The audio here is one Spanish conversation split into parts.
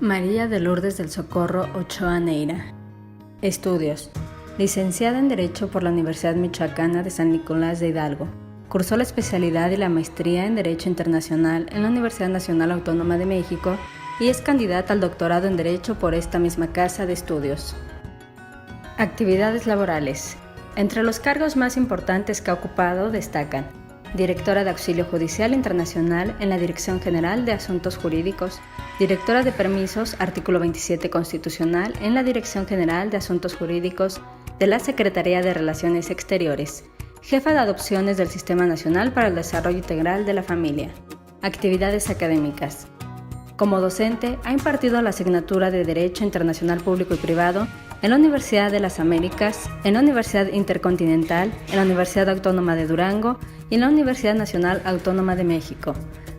María de Lourdes del Socorro Ochoa Neira. Estudios. Licenciada en Derecho por la Universidad Michoacana de San Nicolás de Hidalgo. Cursó la especialidad y la maestría en Derecho Internacional en la Universidad Nacional Autónoma de México y es candidata al doctorado en Derecho por esta misma casa de estudios. Actividades laborales. Entre los cargos más importantes que ha ocupado destacan Directora de Auxilio Judicial Internacional en la Dirección General de Asuntos Jurídicos, Directora de Permisos, artículo 27 constitucional en la Dirección General de Asuntos Jurídicos de la Secretaría de Relaciones Exteriores, Jefa de Adopciones del Sistema Nacional para el Desarrollo Integral de la Familia. Actividades académicas. Como docente, ha impartido la asignatura de Derecho Internacional Público y Privado en la Universidad de las Américas, en la Universidad Intercontinental, en la Universidad Autónoma de Durango y en la Universidad Nacional Autónoma de México.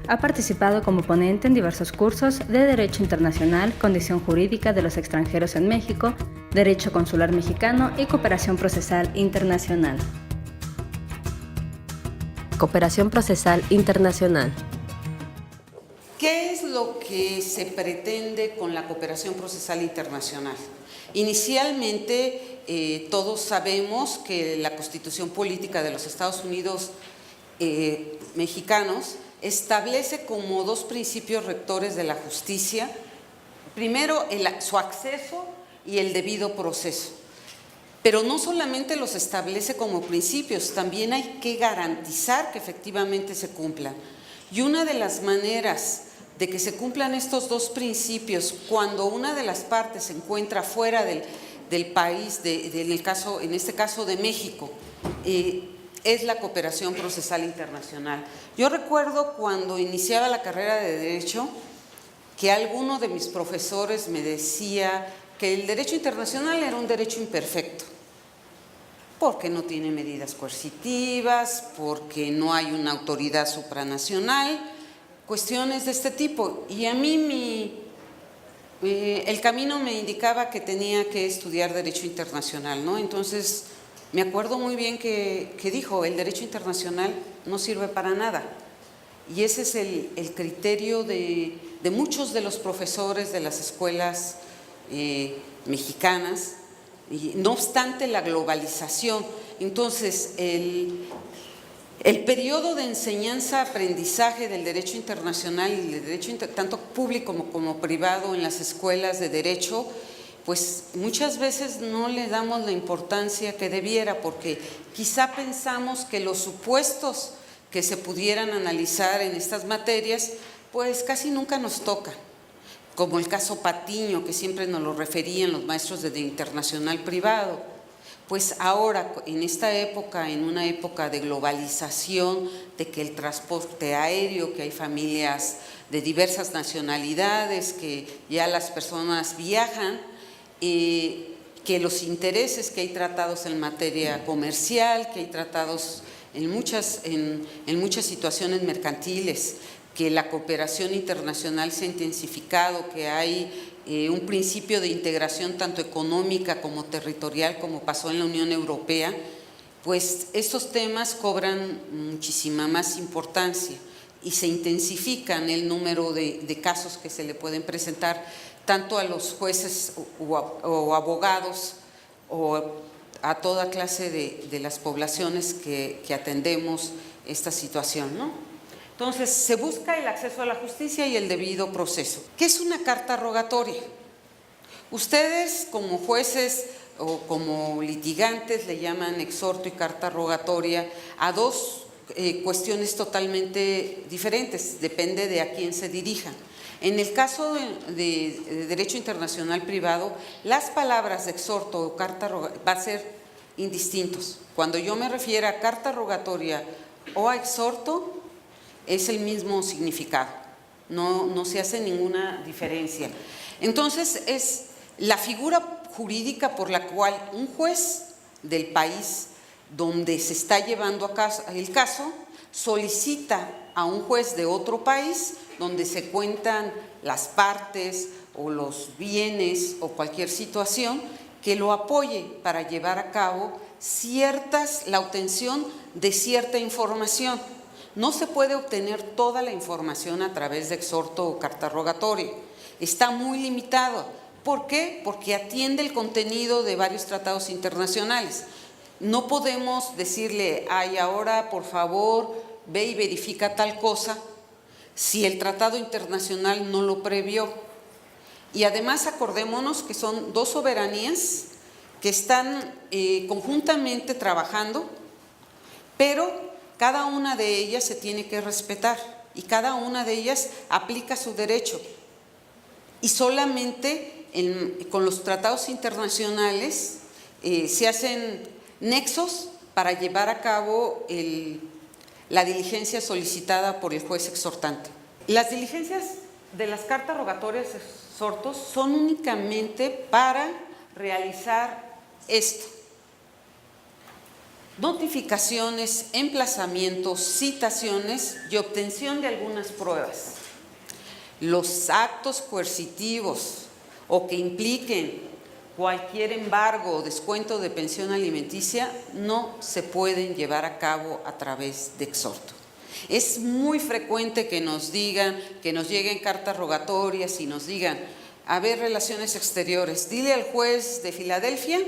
Ha participado como ponente en diversos cursos de Derecho Internacional, Condición Jurídica de los Extranjeros en México, Derecho Consular Mexicano y Cooperación Procesal Internacional. Cooperación Procesal Internacional. ¿Qué es lo que se pretende con la cooperación procesal internacional? Inicialmente, todos sabemos que la Constitución Política de los Estados Unidos mexicanos establece como dos principios rectores de la justicia, primero su acceso y el debido proceso. Pero no solamente los establece como principios, también hay que garantizar que efectivamente se cumplan. Y una de las maneras de que se cumplan estos dos principios cuando una de las partes se encuentra fuera del país, en este caso de México, es la cooperación procesal internacional. Yo recuerdo cuando iniciaba la carrera de Derecho que alguno de mis profesores me decía que el derecho internacional era un derecho imperfecto, porque no tiene medidas coercitivas, porque no hay una autoridad supranacional, cuestiones de este tipo. Y a mí el camino me indicaba que tenía que estudiar Derecho Internacional, ¿no? Entonces, me acuerdo muy bien que dijo, el Derecho Internacional no sirve para nada. Y ese es el criterio de muchos de los profesores de las escuelas mexicanas, y no obstante la globalización. Entonces, el periodo de enseñanza-aprendizaje del derecho internacional y del derecho tanto público como privado en las escuelas de derecho, pues muchas veces no le damos la importancia que debiera, porque quizá pensamos que los supuestos que se pudieran analizar en estas materias, pues casi nunca nos tocan, como el caso Patiño, que siempre nos lo referían los maestros de internacional privado. Pues ahora, en esta época, en una época de globalización, de que el transporte aéreo, que hay familias de diversas nacionalidades, que ya las personas viajan, que los intereses, que hay tratados en materia comercial, que hay tratados en muchas situaciones mercantiles, que la cooperación internacional se ha intensificado, que hay un principio de integración tanto económica como territorial, como pasó en la Unión Europea, pues estos temas cobran muchísima más importancia y se intensifican el número de casos que se le pueden presentar tanto a los jueces o abogados o a toda clase de las poblaciones que atendemos esta situación, ¿no? Entonces, se busca el acceso a la justicia y el debido proceso. ¿Qué es una carta rogatoria? Ustedes, como jueces o como litigantes, le llaman exhorto y carta rogatoria a dos cuestiones totalmente diferentes, depende de a quién se dirijan. En el caso de derecho internacional privado, las palabras de exhorto o carta rogatoria van a ser indistintos. Cuando yo me refiero a carta rogatoria o a exhorto, es el mismo significado, no se hace ninguna diferencia. Entonces, es la figura jurídica por la cual un juez del país donde se está llevando a cabo el caso solicita a un juez de otro país donde se cuentan las partes o los bienes o cualquier situación que lo apoye para llevar a cabo la obtención de cierta información. No se puede obtener toda la información a través de exhorto o carta rogatoria. está muy limitado. ¿Por qué? Porque atiende el contenido de varios tratados internacionales. No podemos decirle, ay, ahora por favor ve y verifica tal cosa, si el tratado internacional no lo previó. Y además acordémonos que son dos soberanías que están conjuntamente trabajando, pero cada una de ellas se tiene que respetar y cada una de ellas aplica su derecho. Y solamente con los tratados internacionales se hacen nexos para llevar a cabo la diligencia solicitada por el juez exhortante. Las diligencias de las cartas rogatorias exhortos son únicamente para realizar esto: notificaciones, emplazamientos, citaciones y obtención de algunas pruebas. Los actos coercitivos o que impliquen cualquier embargo o descuento de pensión alimenticia no se pueden llevar a cabo a través de exhorto. Es muy frecuente que nos digan, que nos lleguen cartas rogatorias y nos digan, a ver, Relaciones Exteriores, dile al juez de Filadelfia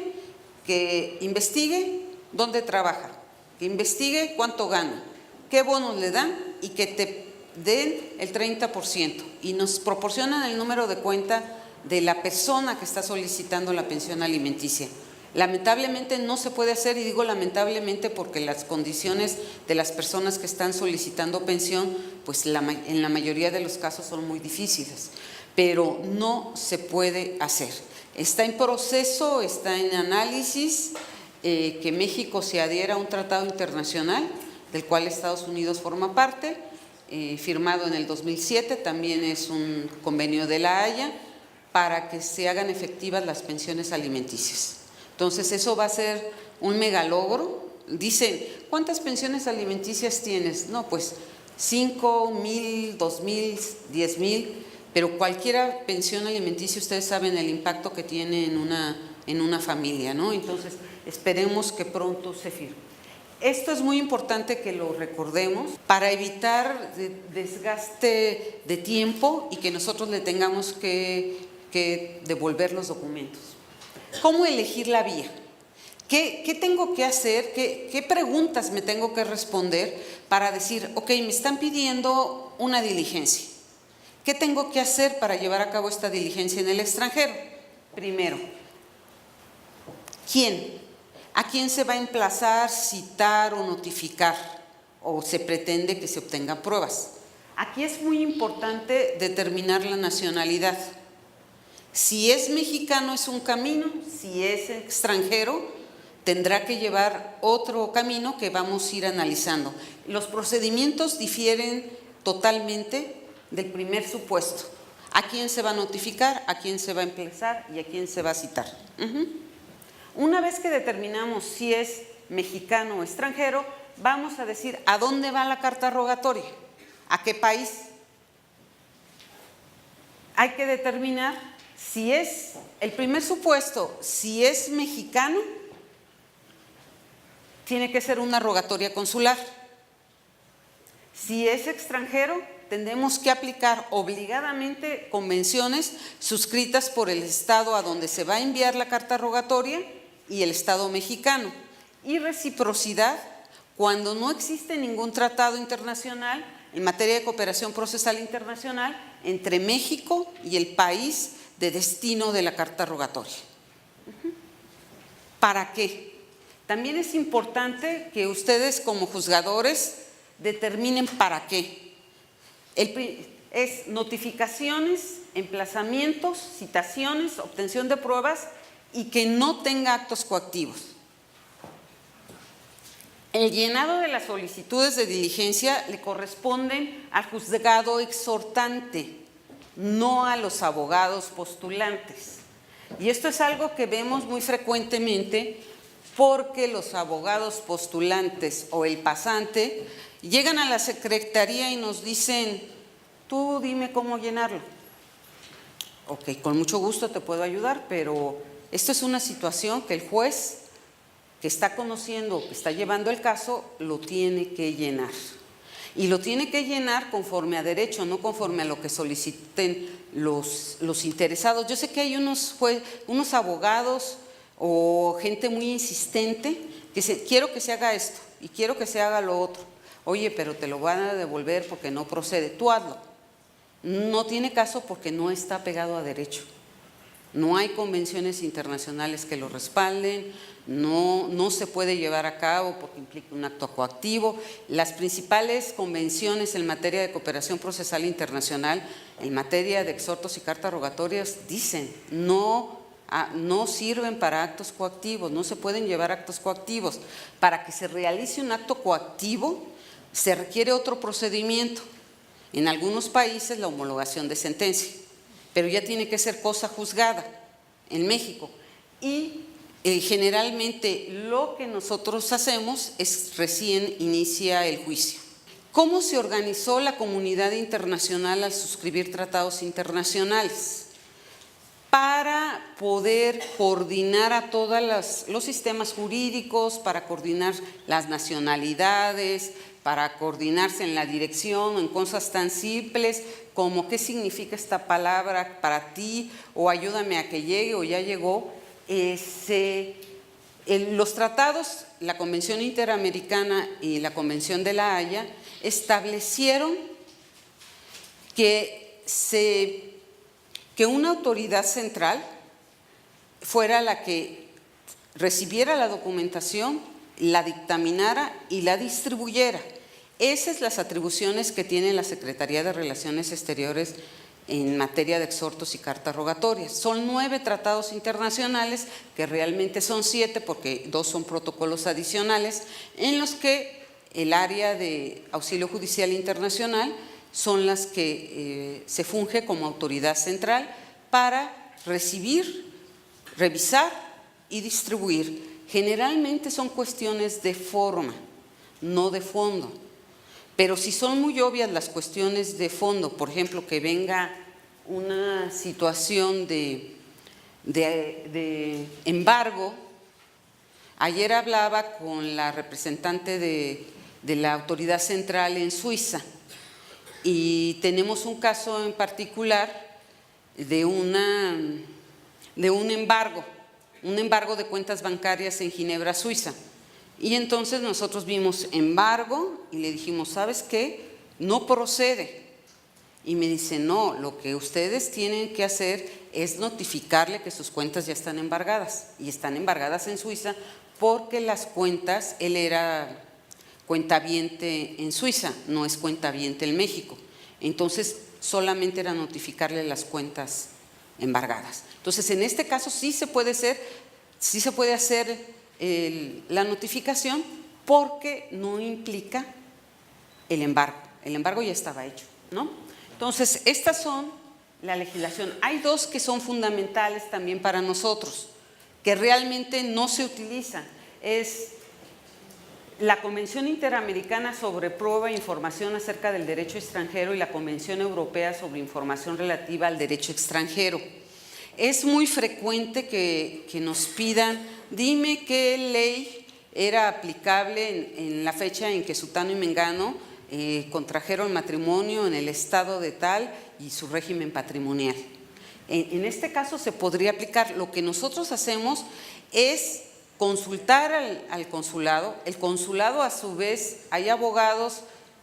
que investigue dónde trabaja, que investigue cuánto gana, qué bonos le dan y que te den el 30%, y nos proporcionan el número de cuenta de la persona que está solicitando la pensión alimenticia. Lamentablemente no se puede hacer, y digo lamentablemente porque las condiciones de las personas que están solicitando pensión, pues en la mayoría de los casos son muy difíciles, pero no se puede hacer. Está en proceso, está en análisis, que México se adhiera a un tratado internacional del cual Estados Unidos forma parte, firmado en el 2007, también es un convenio de La Haya, para que se hagan efectivas las pensiones alimenticias. Entonces eso va a ser un megalogro. Dicen, ¿cuántas pensiones alimenticias tienes? No, pues 5,000, 2,000, 10,000, pero cualquier pensión alimenticia, ustedes saben el impacto que tiene en una familia, ¿no? Entonces esperemos que pronto se firme. Esto es muy importante que lo recordemos para evitar desgaste de tiempo y que nosotros le tengamos que devolver los documentos. ¿Cómo elegir la vía? ¿Qué tengo que hacer? ¿Qué preguntas me tengo que responder para decir, ok, me están pidiendo una diligencia? ¿Qué tengo que hacer para llevar a cabo esta diligencia en el extranjero? Primero, ¿quién? ¿A quién se va a emplazar, citar o notificar? ¿O se pretende que se obtengan pruebas? Aquí es muy importante determinar la nacionalidad. Si es mexicano es un camino, si es extranjero tendrá que llevar otro camino que vamos a ir analizando. Los procedimientos difieren totalmente del primer supuesto. ¿A quién se va a notificar, a quién se va a emplazar y a quién se va a citar? Una vez que determinamos si es mexicano o extranjero, vamos a decir a dónde va la carta rogatoria, a qué país. Hay que determinar si es, el primer supuesto, si es mexicano, tiene que ser una rogatoria consular. Si es extranjero, tendremos que aplicar obligadamente convenciones suscritas por el Estado a donde se va a enviar la carta rogatoria y el Estado mexicano. Y reciprocidad cuando no existe ningún tratado internacional en materia de cooperación procesal internacional entre México y el país de destino de la carta rogatoria. ¿Para qué? También es importante que ustedes como juzgadores determinen para qué. Es notificaciones, emplazamientos, citaciones, obtención de pruebas y que no tenga actos coactivos. El llenado de las solicitudes de diligencia le corresponden al juzgado exhortante, no a los abogados postulantes. Y esto es algo que vemos muy frecuentemente porque los abogados postulantes o el pasante llegan a la secretaría y nos dicen, tú dime cómo llenarlo. Ok, con mucho gusto te puedo ayudar, pero esto es una situación que el juez que está conociendo, que está llevando el caso, lo tiene que llenar. y lo tiene que llenar conforme a derecho, no conforme a lo que soliciten los interesados. Yo sé que hay unos abogados o gente muy insistente que dice, quiero que se haga esto y quiero que se haga lo otro. Oye, pero te lo van a devolver porque no procede, tú hazlo. No tiene caso porque no está pegado a derecho. No hay convenciones internacionales que lo respalden, no se puede llevar a cabo porque implica un acto coactivo. Las principales convenciones en materia de cooperación procesal internacional, en materia de exhortos y cartas rogatorias, dicen no sirven para actos coactivos, no se pueden llevar actos coactivos. Para que se realice un acto coactivo se requiere otro procedimiento. En algunos países la homologación de sentencia, pero ya tiene que ser cosa juzgada en México. Y generalmente lo que nosotros hacemos es recién inicia el juicio. ¿Cómo se organizó la comunidad internacional al suscribir tratados internacionales? Para poder coordinar a todos los sistemas jurídicos, para coordinar las nacionalidades, para coordinarse en la dirección, en cosas tan simples como qué significa esta palabra para ti, o ayúdame a que llegue, o ya llegó. Los tratados, la Convención Interamericana y la Convención de la Haya, establecieron que una autoridad central fuera la que recibiera la documentación, la dictaminara y la distribuyera. Esas son las atribuciones que tiene la Secretaría de Relaciones Exteriores en materia de exhortos y cartas rogatorias. Son 9 tratados internacionales, que realmente son 7 porque 2 son protocolos adicionales, en los que el área de auxilio judicial internacional son las que se funge como autoridad central para recibir, revisar y distribuir. Generalmente son cuestiones de forma, no de fondo. Pero si son muy obvias las cuestiones de fondo, por ejemplo, que venga una situación de embargo. Ayer hablaba con la representante de la autoridad central en Suiza y tenemos un caso en particular de un embargo de cuentas bancarias en Ginebra, Suiza. Y entonces nosotros vimos embargo y le dijimos, ¿sabes qué? No procede. Y me dice, no, lo que ustedes tienen que hacer es notificarle que sus cuentas ya están embargadas. Y están embargadas en Suiza porque las cuentas, él era cuentaviente en Suiza, no es cuentaviente en México. Entonces solamente era notificarle las cuentas embargadas. Entonces en este caso sí se puede hacer la notificación porque no implica el embargo. El embargo ya estaba hecho, ¿no? Entonces, estas son la legislación. Hay 2 que son fundamentales también para nosotros, que realmente no se utilizan. Es la Convención Interamericana sobre Prueba e Información acerca del Derecho Extranjero y la Convención Europea sobre Información relativa al Derecho Extranjero. Es muy frecuente que nos pidan, dime qué ley era aplicable en la fecha en que Sutano y Mengano contrajeron matrimonio en el estado de tal y su régimen patrimonial. En este caso se podría aplicar. Lo que nosotros hacemos es consultar al consulado. El consulado, a su vez, hay abogados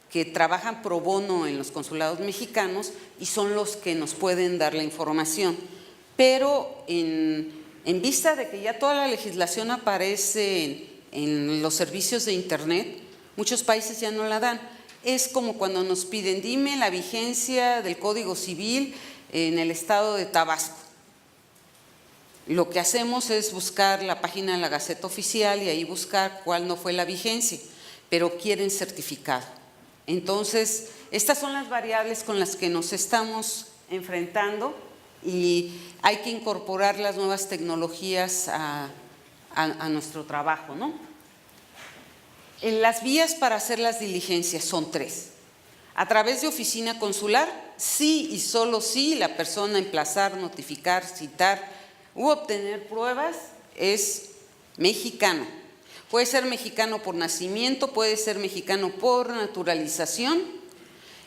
que trabajan pro bono en los consulados mexicanos y son los que nos pueden dar la información. Pero en vista de que ya toda la legislación aparece en los servicios de Internet, muchos países ya no la dan. Es como cuando nos piden, dime la vigencia del Código Civil en el estado de Tabasco. Lo que hacemos es buscar la página de la Gaceta Oficial y ahí buscar cuál no fue la vigencia, pero quieren certificado. Entonces, estas son las variables con las que nos estamos enfrentando y hay que incorporar las nuevas tecnologías a nuestro trabajo, ¿no? Las vías para hacer las diligencias son 3. A través de oficina consular, sí y solo sí la persona emplazar, notificar, citar u obtener pruebas es mexicana. Puede ser mexicano por nacimiento, puede ser mexicano por naturalización,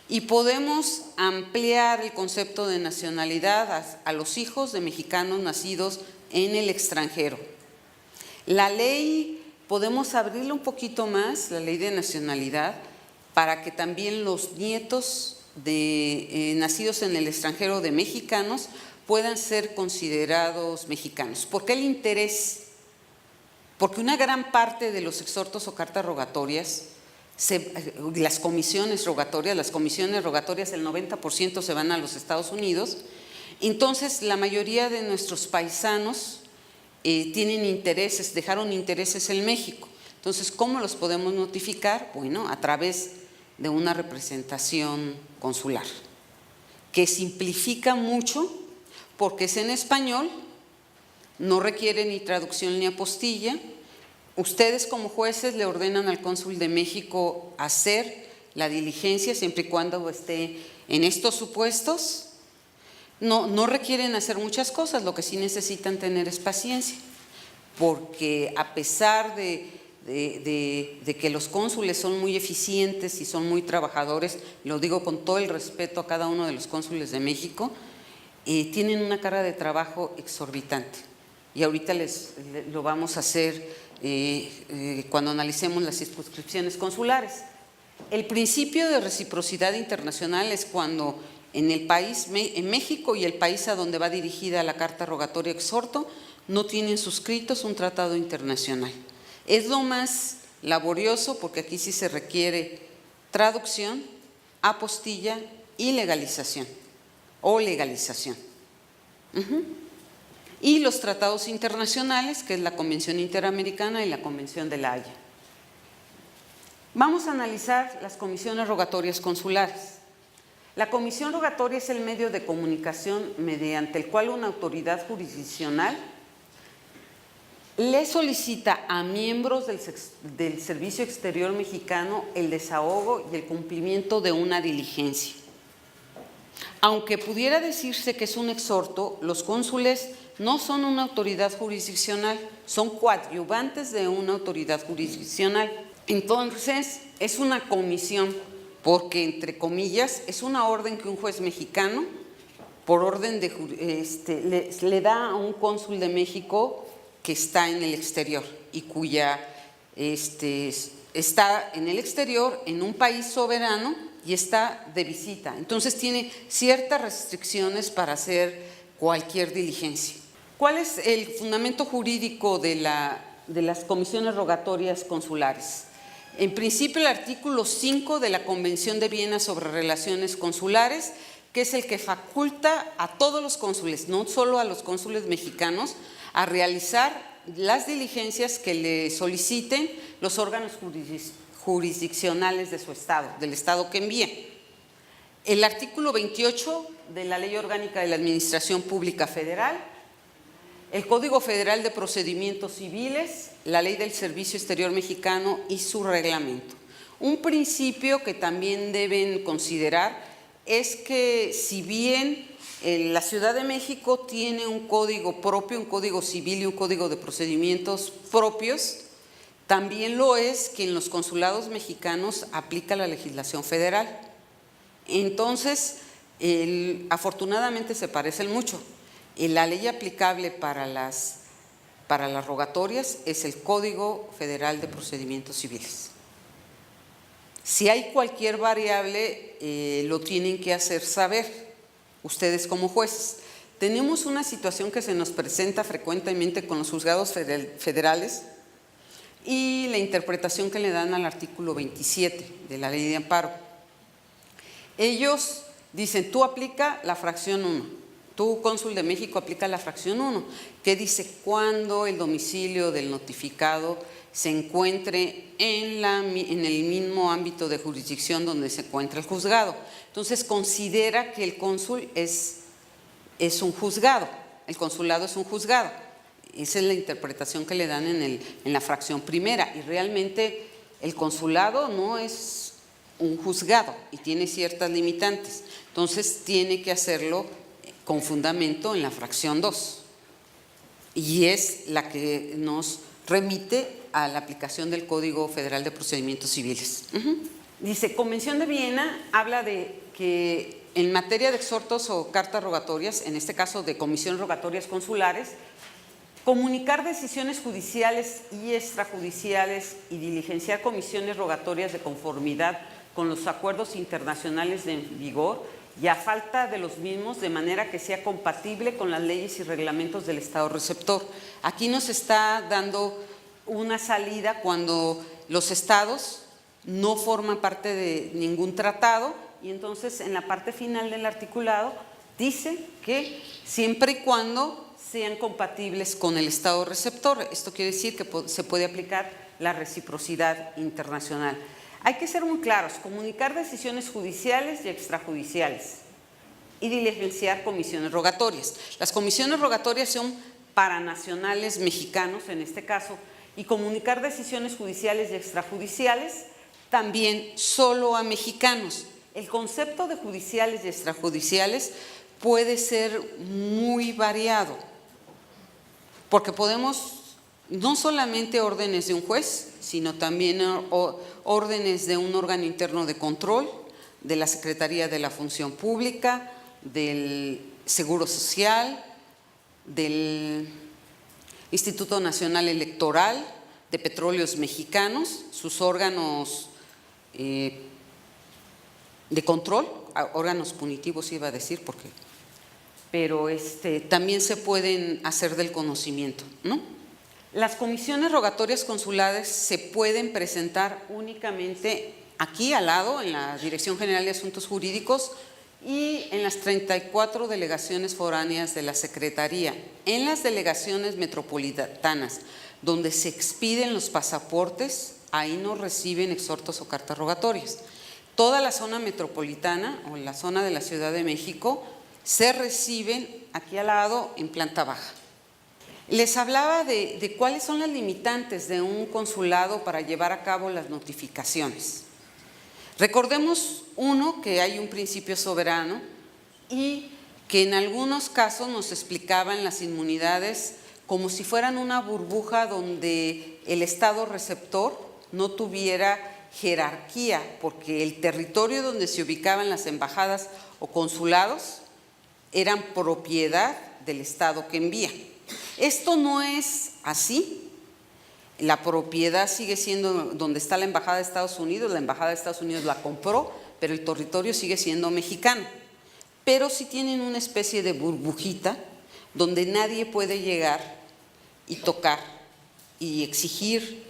y podemos ampliar el concepto de nacionalidad a los hijos de mexicanos nacidos en el extranjero. La ley, podemos abrirla un poquito más, la ley de nacionalidad, para que también los nietos nacidos en el extranjero de mexicanos puedan ser considerados mexicanos. ¿Por qué el interés? Porque una gran parte de los exhortos o cartas rogatorias, las comisiones rogatorias, el 90% se van a los Estados Unidos. Entonces, la mayoría de nuestros paisanos tienen intereses, dejaron intereses en México. Entonces, ¿cómo los podemos notificar? Bueno, a través de una representación consular, que simplifica mucho porque es en español, no requiere ni traducción ni apostilla. Ustedes como jueces le ordenan al cónsul de México hacer la diligencia siempre y cuando esté en estos supuestos. No requieren hacer muchas cosas, lo que sí necesitan tener es paciencia, porque a pesar de que los cónsules son muy eficientes y son muy trabajadores, lo digo con todo el respeto a cada uno de los cónsules de México, tienen una carga de trabajo exorbitante. Y ahorita lo vamos a hacer cuando analicemos las circunscripciones consulares. El principio de reciprocidad internacional es cuando en el país, en México y el país a donde va dirigida la carta rogatoria exhorto, no tienen suscritos un tratado internacional. Es lo más laborioso porque aquí sí se requiere traducción, apostilla y legalización o legalización. Y los tratados internacionales, que es la Convención Interamericana y la Convención de La Haya. Vamos a analizar las comisiones rogatorias consulares. La comisión rogatoria es el medio de comunicación mediante el cual una autoridad jurisdiccional le solicita a miembros del Servicio Exterior Mexicano el desahogo y el cumplimiento de una diligencia. Aunque pudiera decirse que es un exhorto, los cónsules no son una autoridad jurisdiccional, son coadyuvantes de una autoridad jurisdiccional. Entonces, es una comisión, porque, entre comillas, es una orden que un juez mexicano, por orden le da a un cónsul de México que está en el exterior y cuya está en el exterior, en un país soberano y está de visita. Entonces tiene ciertas restricciones para hacer cualquier diligencia. ¿Cuál es el fundamento jurídico de las comisiones rogatorias consulares? En principio, el artículo 5 de la Convención de Viena sobre Relaciones Consulares, que es el que faculta a todos los cónsules, no solo a los cónsules mexicanos, a realizar las diligencias que le soliciten los órganos jurisdiccionales de su estado, del estado que envíe. El artículo 28 de la Ley Orgánica de la Administración Pública Federal, el Código Federal de Procedimientos Civiles, la Ley del Servicio Exterior Mexicano y su reglamento. Un principio que también deben considerar es que si bien la Ciudad de México tiene un código propio, un código civil y un código de procedimientos propios, también lo es que en los consulados mexicanos aplica la legislación federal. Entonces, afortunadamente se parecen mucho. La ley aplicable para las rogatorias es el Código Federal de Procedimientos Civiles. Si hay cualquier variable, lo tienen que hacer saber ustedes como jueces. Tenemos una situación que se nos presenta frecuentemente con los juzgados federales y la interpretación que le dan al artículo 27 de la Ley de Amparo. Ellos dicen, tú aplica la fracción 1, tú, cónsul de México, aplica la fracción 1, que dice cuando el domicilio del notificado se encuentre en el mismo ámbito de jurisdicción donde se encuentra el juzgado. Entonces considera que el cónsul es un juzgado, el consulado es un juzgado. Esa es la interpretación que le dan en la fracción primera, y realmente el consulado no es un juzgado y tiene ciertas limitantes. Entonces tiene que hacerlo con fundamento en la fracción 2, y es la que nos remite a la aplicación del Código Federal de Procedimientos Civiles. Dice, Convención de Viena habla de que en materia de exhortos o cartas rogatorias, en este caso de comisiones rogatorias consulares, comunicar decisiones judiciales y extrajudiciales y diligenciar comisiones rogatorias de conformidad con los acuerdos internacionales en vigor y a falta de los mismos, de manera que sea compatible con las leyes y reglamentos del Estado receptor. Aquí nos está dando una salida cuando los estados no forman parte de ningún tratado, y entonces en la parte final del articulado dice que siempre y cuando sean compatibles con el Estado receptor. Esto quiere decir que se puede aplicar la reciprocidad internacional. Hay que ser muy claros, comunicar decisiones judiciales y extrajudiciales y diligenciar comisiones rogatorias. Las comisiones rogatorias son para nacionales mexicanos en este caso, y comunicar decisiones judiciales y extrajudiciales también solo a mexicanos. El concepto de judiciales y extrajudiciales puede ser muy variado, porque podemos no solamente órdenes de un juez, sino también órdenes de un órgano interno de control, de la Secretaría de la Función Pública, del Seguro Social, del Instituto Nacional Electoral, de Petróleos Mexicanos, sus órganos de control, órganos punitivos iba a decir, pero también se pueden hacer del conocimiento, ¿no? Las comisiones rogatorias consulares se pueden presentar únicamente aquí al lado, en la Dirección General de Asuntos Jurídicos y en las 34 delegaciones foráneas de la Secretaría. En las delegaciones metropolitanas, donde se expiden los pasaportes, ahí no reciben exhortos o cartas rogatorias. Toda la zona metropolitana o la zona de la Ciudad de México se reciben aquí al lado en planta baja. Les hablaba de cuáles son las limitantes de un consulado para llevar a cabo las notificaciones. Recordemos, uno, que hay un principio soberano y que en algunos casos nos explicaban las inmunidades como si fueran una burbuja donde el Estado receptor no tuviera jerarquía, porque el territorio donde se ubicaban las embajadas o consulados eran propiedad del Estado que envía. Esto no es así. La propiedad sigue siendo donde está la Embajada de Estados Unidos, la Embajada de Estados Unidos la compró, pero el territorio sigue siendo mexicano. Pero sí tienen una especie de burbujita donde nadie puede llegar y tocar y exigir,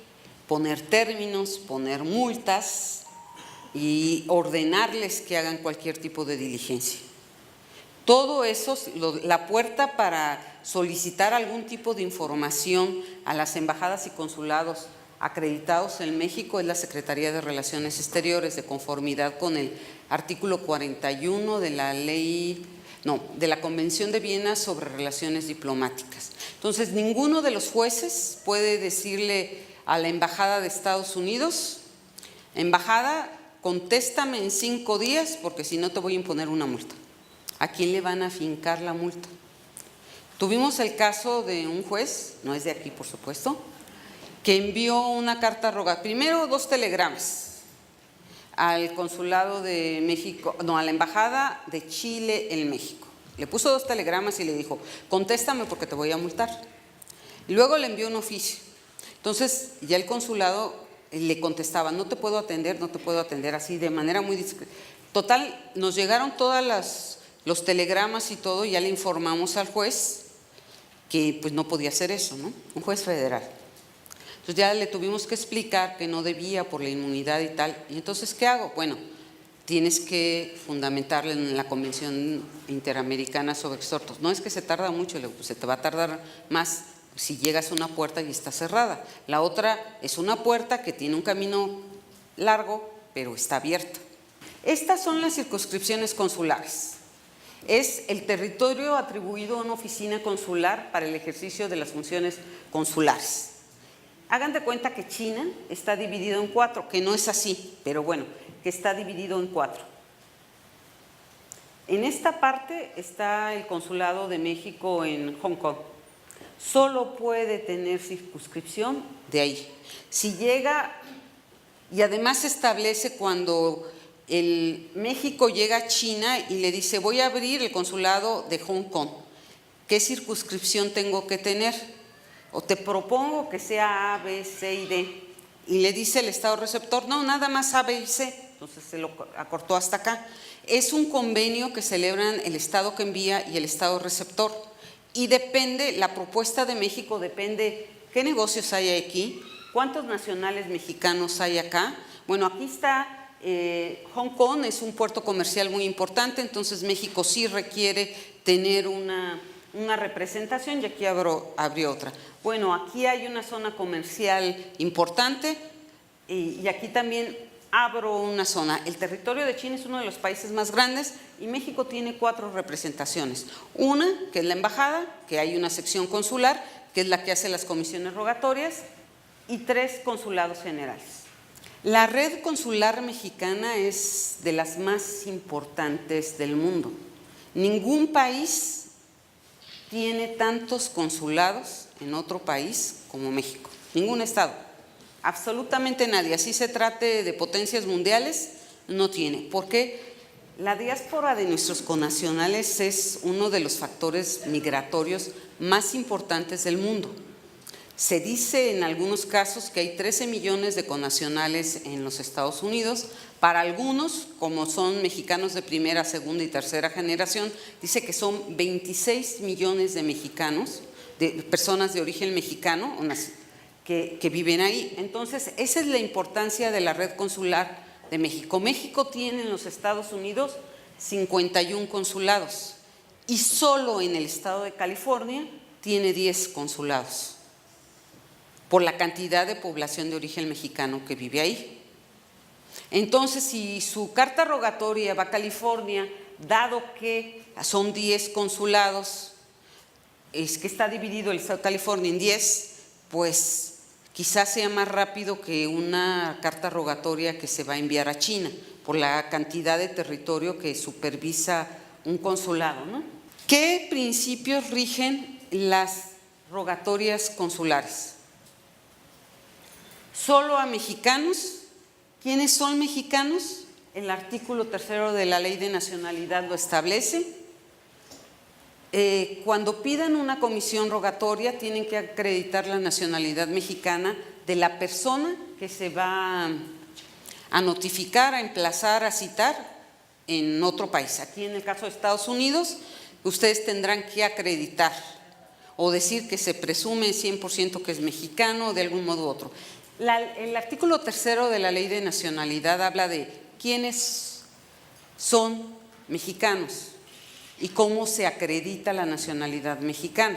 poner términos, poner multas y ordenarles que hagan cualquier tipo de diligencia. Todo eso, la puerta para solicitar algún tipo de información a las embajadas y consulados acreditados en México es la Secretaría de Relaciones Exteriores, de conformidad con el artículo 41 de la de la Convención de Viena sobre Relaciones Diplomáticas. Entonces, ninguno de los jueces puede decirle a la Embajada de Estados Unidos: embajada, contéstame en 5 días porque si no te voy a imponer una multa. ¿A quién le van a fincar la multa? Tuvimos el caso de un juez, no es de aquí por supuesto, que envió una carta rogatoria, primero 2 telegramas al consulado de México, no, a la Embajada de Chile en México. Le puso 2 telegramas y le dijo: contéstame porque te voy a multar. Y luego le envió un oficio. Entonces ya el consulado le contestaba: no te puedo atender, no te puedo atender, así de manera muy discreta. Total, nos llegaron todas los telegramas y todo, y ya le informamos al juez que pues no podía hacer eso, ¿no? Un juez federal. Entonces ya le tuvimos que explicar que no debía por la inmunidad y tal. ¿Y entonces qué hago? Bueno, tienes que fundamentarle en la Convención Interamericana sobre Exhortos. No es que se tarda mucho, se te va a tardar más si llegas a una puerta y está cerrada. La otra es una puerta que tiene un camino largo, pero está abierta. Estas son las circunscripciones consulares. Es el territorio atribuido a una oficina consular para el ejercicio de las funciones consulares. Hagan de cuenta que China está dividido en 4, que no es así, pero bueno, que está dividido en 4. En esta parte está el Consulado de México en Hong Kong. solo puede tener circunscripción de ahí. Si llega, y además se establece cuando México llega a China y le dice voy a abrir el consulado de Hong Kong, ¿qué circunscripción tengo que tener? O te propongo que sea A, B, C y D. Y le dice el Estado receptor, no, nada más A, B y C. Entonces se lo acortó hasta acá. Es un convenio que celebran el Estado que envía y el Estado receptor. Y depende, la propuesta de México depende qué negocios hay aquí, cuántos nacionales mexicanos hay acá. Bueno, aquí está Hong Kong, es un puerto comercial muy importante, entonces México sí requiere tener una representación y aquí abrió otra. Bueno, aquí hay una zona comercial importante y aquí también abro una zona. El territorio de China es uno de los países más grandes y México tiene 4 representaciones. Una, que es la embajada, que hay una sección consular, que es la que hace las comisiones rogatorias, y 3 consulados generales. La red consular mexicana es de las más importantes del mundo. Ningún país tiene tantos consulados en otro país como México, ningún estado, absolutamente nadie, así se trate de potencias mundiales, no tiene, porque la diáspora de nuestros connacionales es uno de los factores migratorios más importantes del mundo. Se dice en algunos casos que hay 13 millones de connacionales en los Estados Unidos. Para algunos, como son mexicanos de primera, segunda y tercera generación, dice que son 26 millones de mexicanos, de personas de origen mexicano que viven ahí. Entonces, esa es la importancia de la red consular de México. México tiene en los Estados Unidos 51 consulados y solo en el estado de California tiene 10 consulados, por la cantidad de población de origen mexicano que vive ahí. Entonces, si su carta rogatoria va a California, dado que son 10 consulados, es que está dividido el estado de California en 10, pues quizás sea más rápido que una carta rogatoria que se va a enviar a China, por la cantidad de territorio que supervisa un consulado, ¿no? ¿Qué principios rigen las rogatorias consulares? Solo a mexicanos. ¿Quiénes son mexicanos? El artículo 3 de la Ley de Nacionalidad lo establece. Cuando pidan una comisión rogatoria tienen que acreditar la nacionalidad mexicana de la persona que se va a notificar, a emplazar, a citar en otro país. Aquí en el caso de Estados Unidos, ustedes tendrán que acreditar o decir que se presume 100% que es mexicano de algún modo u otro. El artículo 3 de la Ley de Nacionalidad habla de quiénes son mexicanos y cómo se acredita la nacionalidad mexicana.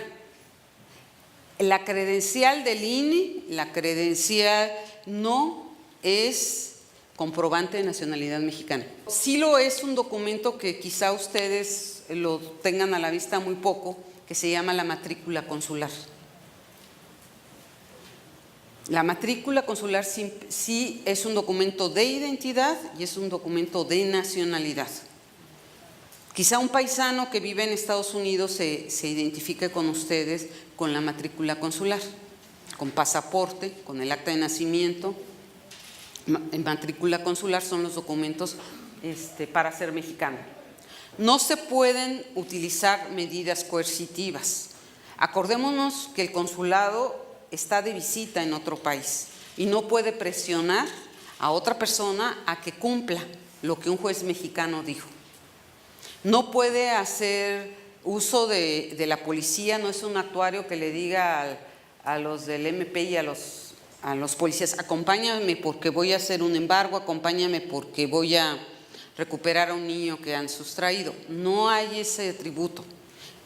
La credencial del INE, la credencial no es comprobante de nacionalidad mexicana. Sí lo es un documento que quizá ustedes lo tengan a la vista muy poco, que se llama la matrícula consular. La matrícula consular sí es un documento de identidad y es un documento de nacionalidad. Quizá un paisano que vive en Estados Unidos se identifique con ustedes con la matrícula consular, con pasaporte, con el acta de nacimiento. En matrícula consular son los documentos para ser mexicano. No se pueden utilizar medidas coercitivas. Acordémonos que el consulado está de visita en otro país y no puede presionar a otra persona a que cumpla lo que un juez mexicano dijo. No puede hacer uso de la policía, no es un actuario que le diga a los del MP y a los policías, acompáñame porque voy a hacer un embargo, acompáñame porque voy a recuperar a un niño que han sustraído. No hay ese atributo.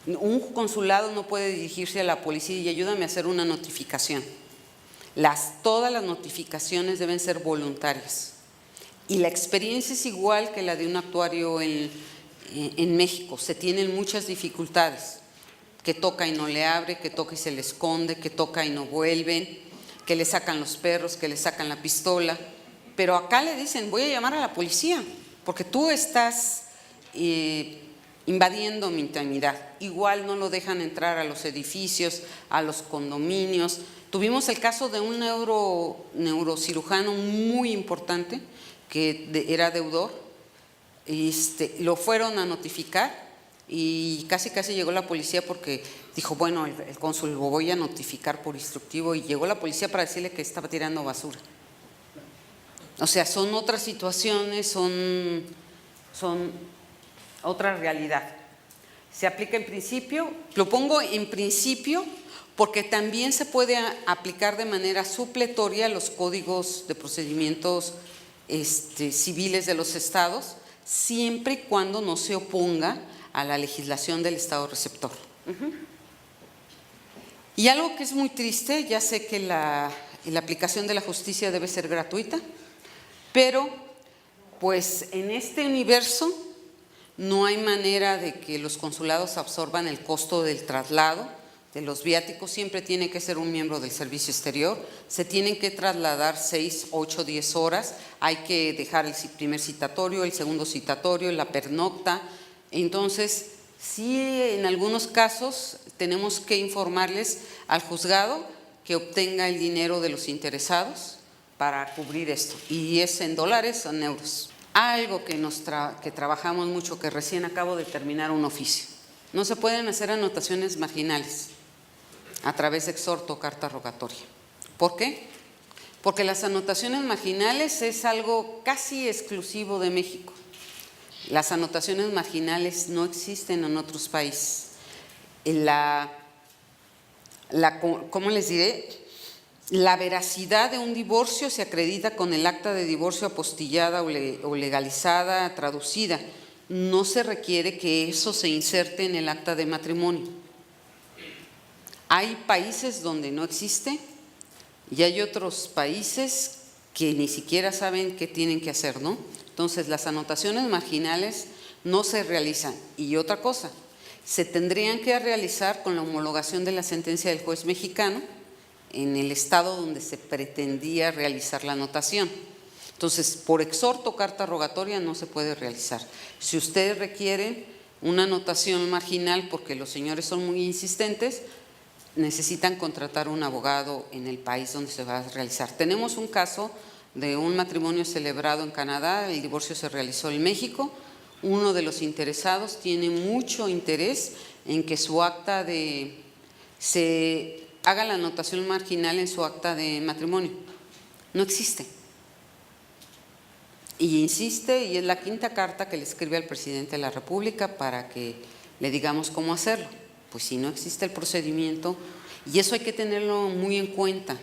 Un consulado no puede dirigirse a la policía y ayúdame a hacer una notificación. Todas las notificaciones deben ser voluntarias. Y la experiencia es igual que la de un actuario en México. Se tienen muchas dificultades, que toca y no le abre, que toca y se le esconde, que toca y no vuelven, que le sacan los perros, que le sacan la pistola. Pero acá le dicen, voy a llamar a la policía, porque tú estás invadiendo mi intimidad. Igual no lo dejan entrar a los edificios, a los condominios. Tuvimos el caso de un neurocirujano muy importante que era deudor. Lo fueron a notificar y casi llegó la policía porque dijo, bueno, el cónsul lo voy a notificar por instructivo, y llegó la policía para decirle que estaba tirando basura. O sea, son otras situaciones, son otra realidad. Se aplica en principio, lo pongo en principio porque también se puede aplicar de manera supletoria los códigos de procedimientos civiles de los estados, siempre y cuando no se oponga a la legislación del estado receptor. Y algo que es muy triste, ya sé que la aplicación de la justicia debe ser gratuita, pero pues en este universo no hay manera de que los consulados absorban el costo del traslado, de los viáticos. Siempre tiene que ser un miembro del servicio exterior, se tienen que trasladar 6, 8, 10 horas, hay que dejar el primer citatorio, el segundo citatorio, la pernocta. Entonces, sí, en algunos casos tenemos que informarles al juzgado que obtenga el dinero de los interesados para cubrir esto, y es en dólares o en euros. Algo que trabajamos mucho, que recién acabo de terminar un oficio. No se pueden hacer anotaciones marginales a través de exhorto o carta rogatoria. ¿Por qué? Porque las anotaciones marginales es algo casi exclusivo de México. Las anotaciones marginales no existen en otros países. ¿Cómo les diré? La veracidad de un divorcio se acredita con el acta de divorcio apostillada o legalizada, traducida. No se requiere que eso se inserte en el acta de matrimonio. Hay países donde no existe y hay otros países que ni siquiera saben qué tienen que hacer, ¿no? Entonces, las anotaciones marginales no se realizan. Y otra cosa, se tendrían que realizar con la homologación de la sentencia del juez mexicano en el estado donde se pretendía realizar la anotación. Entonces, por exhorto o carta rogatoria no se puede realizar. Si ustedes requieren una anotación marginal porque los señores son muy insistentes, necesitan contratar un abogado en el país donde se va a realizar. Tenemos un caso de un matrimonio celebrado en Canadá, el divorcio se realizó en México. Uno de los interesados tiene mucho interés en que su acta se haga la anotación marginal en su acta de matrimonio. No existe. Y insiste, y es la quinta carta que le escribe al presidente de la República para que le digamos cómo hacerlo. Pues si no existe el procedimiento, y eso hay que tenerlo muy en cuenta.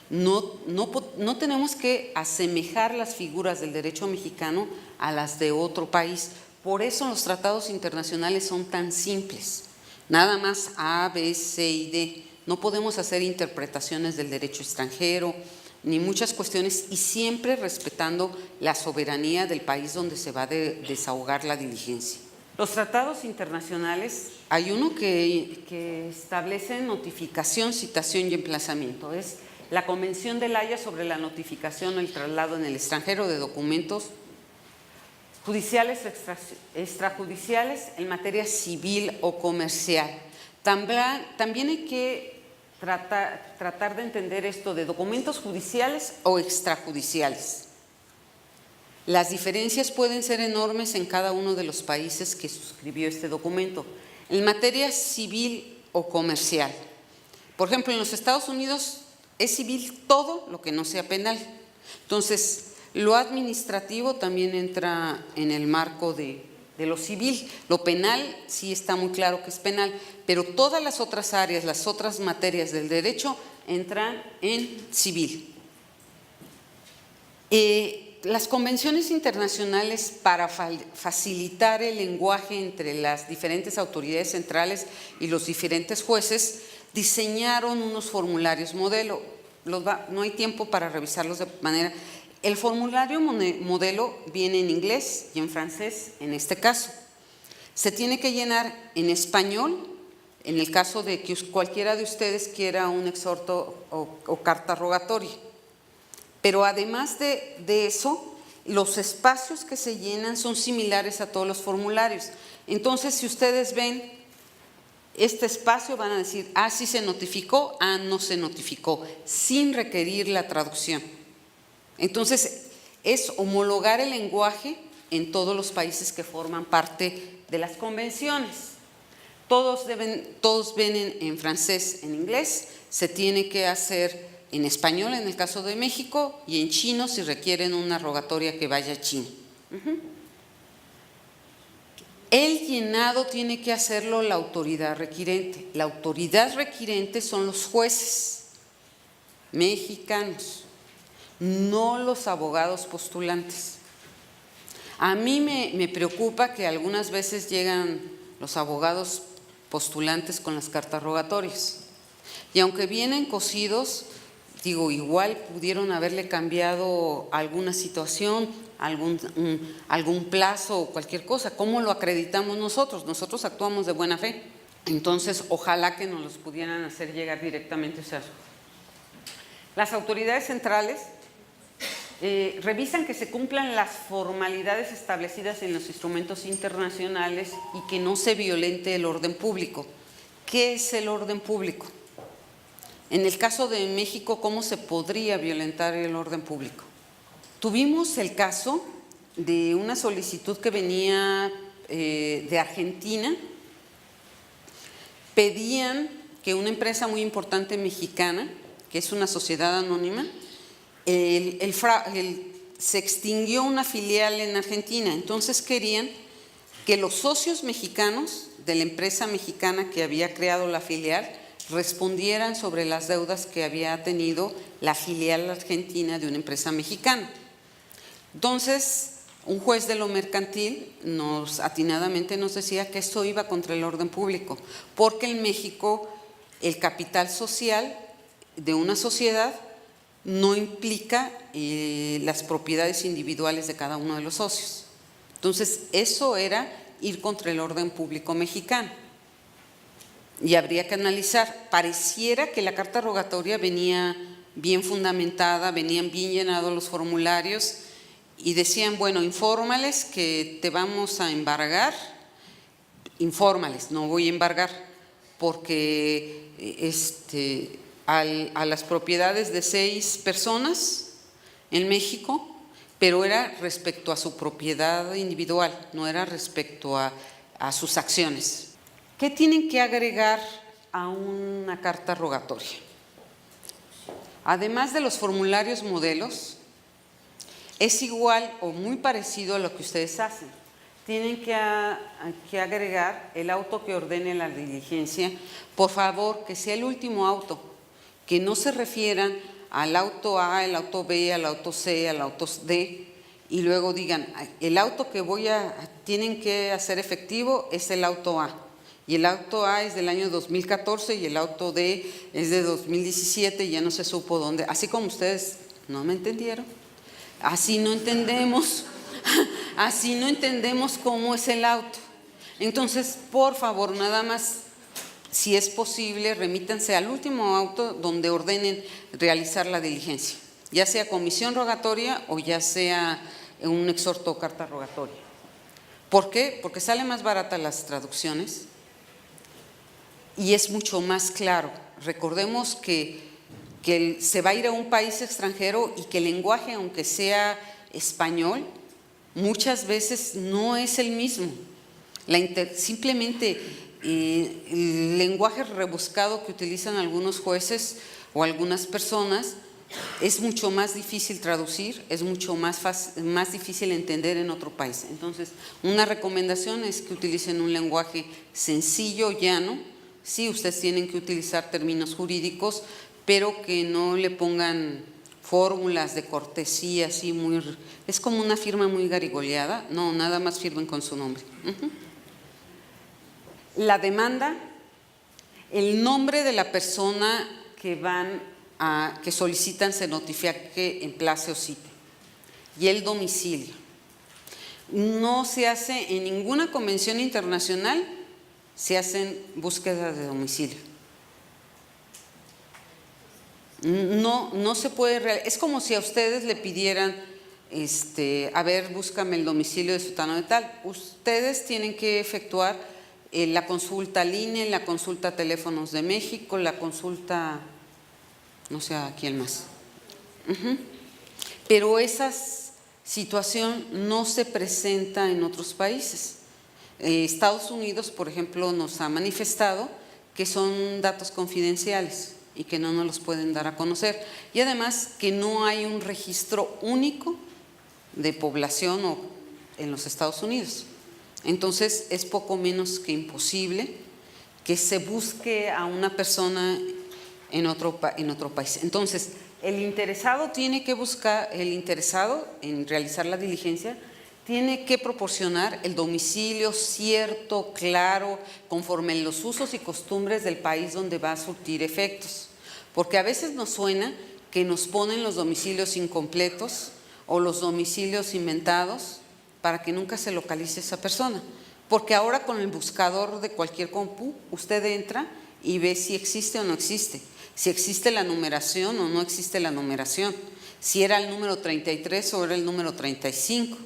No tenemos que asemejar las figuras del derecho mexicano a las de otro país. Por eso los tratados internacionales son tan simples. Nada más A, B, C y D. No podemos hacer interpretaciones del derecho extranjero, ni muchas cuestiones, y siempre respetando la soberanía del país donde se va a desahogar la diligencia. Los tratados internacionales, hay uno que establece notificación, citación y emplazamiento. Es la Convención de La Haya sobre la notificación o el traslado en el extranjero de documentos judiciales o extrajudiciales en materia civil o comercial. También hay que tratar de entender esto de documentos judiciales o extrajudiciales. Las diferencias pueden ser enormes en cada uno de los países que suscribió este documento. En materia civil o comercial, por ejemplo, en los Estados Unidos es civil todo lo que no sea penal. Entonces, lo administrativo también entra en el marco de lo civil. Lo penal sí está muy claro que es penal, pero todas las otras áreas, las otras materias del derecho entran en civil. Las convenciones internacionales, para facilitar el lenguaje entre las diferentes autoridades centrales y los diferentes jueces, diseñaron unos formularios modelo. No hay tiempo para revisarlos de manera… El formulario modelo viene en inglés y en francés en este caso. Se tiene que llenar en español, en el caso de que cualquiera de ustedes quiera un exhorto o carta rogatoria. Pero además de eso, los espacios que se llenan son similares a todos los formularios. Entonces, si ustedes ven este espacio, van a decir, ah, sí se notificó, ah, no se notificó, sin requerir la traducción. Entonces, es homologar el lenguaje en todos los países que forman parte de las convenciones. Todos ven en francés, en inglés, se tiene que hacer en español en el caso de México y en chino si requieren una rogatoria que vaya a chino. El llenado tiene que hacerlo la autoridad requirente. La autoridad requirente son los jueces mexicanos, no los abogados postulantes. A mí me preocupa que algunas veces llegan los abogados postulantes con las cartas rogatorias. Y aunque vienen cosidos, digo, igual pudieron haberle cambiado alguna situación, algún plazo o cualquier cosa. ¿Cómo lo acreditamos nosotros? Nosotros actuamos de buena fe. Entonces, ojalá que nos los pudieran hacer llegar directamente. O sea, las autoridades centrales revisan que se cumplan las formalidades establecidas en los instrumentos internacionales y que no se violente el orden público. ¿Qué es el orden público? En el caso de México, ¿cómo se podría violentar el orden público? Tuvimos el caso de una solicitud que venía de Argentina. Pedían que una empresa muy importante mexicana, que es una sociedad anónima, se extinguió una filial en Argentina. Entonces querían que los socios mexicanos de la empresa mexicana que había creado la filial respondieran sobre las deudas que había tenido la filial argentina de una empresa mexicana. Entonces, un juez de lo mercantil atinadamente nos decía que esto iba contra el orden público, porque en México el capital social de una sociedad no implica las propiedades individuales de cada uno de los socios. Entonces, eso era ir contra el orden público mexicano. Y habría que analizar, pareciera que la carta rogatoria venía bien fundamentada, venían bien llenados los formularios y decían, bueno, infórmales que te vamos a embargar, infórmales, no voy a embargar, porque a las propiedades de 6 personas en México, pero era respecto a su propiedad individual, no era respecto a sus acciones. ¿Qué tienen que agregar a una carta rogatoria? Además de los formularios modelos, es igual o muy parecido a lo que ustedes hacen. Tienen que agregar el auto que ordene la diligencia. Por favor, que sea el último auto, que no se refieran al auto A, al auto B, al auto C, al auto D, y luego digan, el auto que tienen que hacer efectivo es el auto A. Y el auto A es del año 2014 y el auto D es de 2017 y ya no se supo dónde. Así como ustedes no me entendieron, así no entendemos cómo es el auto. Entonces, por favor, nada más, si es posible, remítanse al último auto donde ordenen realizar la diligencia, ya sea comisión rogatoria o ya sea un exhorto o carta rogatoria. ¿Por qué? Porque sale más barata las traducciones y es mucho más claro. Recordemos que se va a ir a un país extranjero y que el lenguaje, aunque sea español, muchas veces no es el mismo. Simplemente el lenguaje rebuscado que utilizan algunos jueces o algunas personas es mucho más difícil traducir, es mucho más difícil entender en otro país. Entonces, una recomendación es que utilicen un lenguaje sencillo, llano. Sí, ustedes tienen que utilizar términos jurídicos, pero que no le pongan fórmulas de cortesía, así es como una firma muy garigoleada. No, nada más firmen con su nombre. La demanda, el nombre de la persona que solicitan se notifique, emplace o cite, y el domicilio. No se hace en ninguna convención internacional, se hacen búsquedas de domicilio. No se puede, es como si a ustedes le pidieran a ver, búscame el domicilio de sutano de tal. Ustedes tienen que efectuar la consulta al INE, la consulta a Teléfonos de México, la consulta, no sé a quién más. Pero esa situación no se presenta en otros países. Estados Unidos, por ejemplo, nos ha manifestado que son datos confidenciales y que no nos los pueden dar a conocer. Y además que no hay un registro único de población en los Estados Unidos. Entonces es poco menos que imposible que se busque a una persona en otro país. Entonces, el interesado en realizar la diligencia tiene que proporcionar el domicilio cierto, claro, conforme a los usos y costumbres del país donde va a surtir efectos. Porque a veces nos suena que nos ponen los domicilios incompletos o los domicilios inventados para que nunca se localice esa persona. Porque ahora con el buscador de cualquier compu, usted entra y ve si existe o no existe, si existe la numeración o no existe la numeración, si era el número 33 o era el número 35.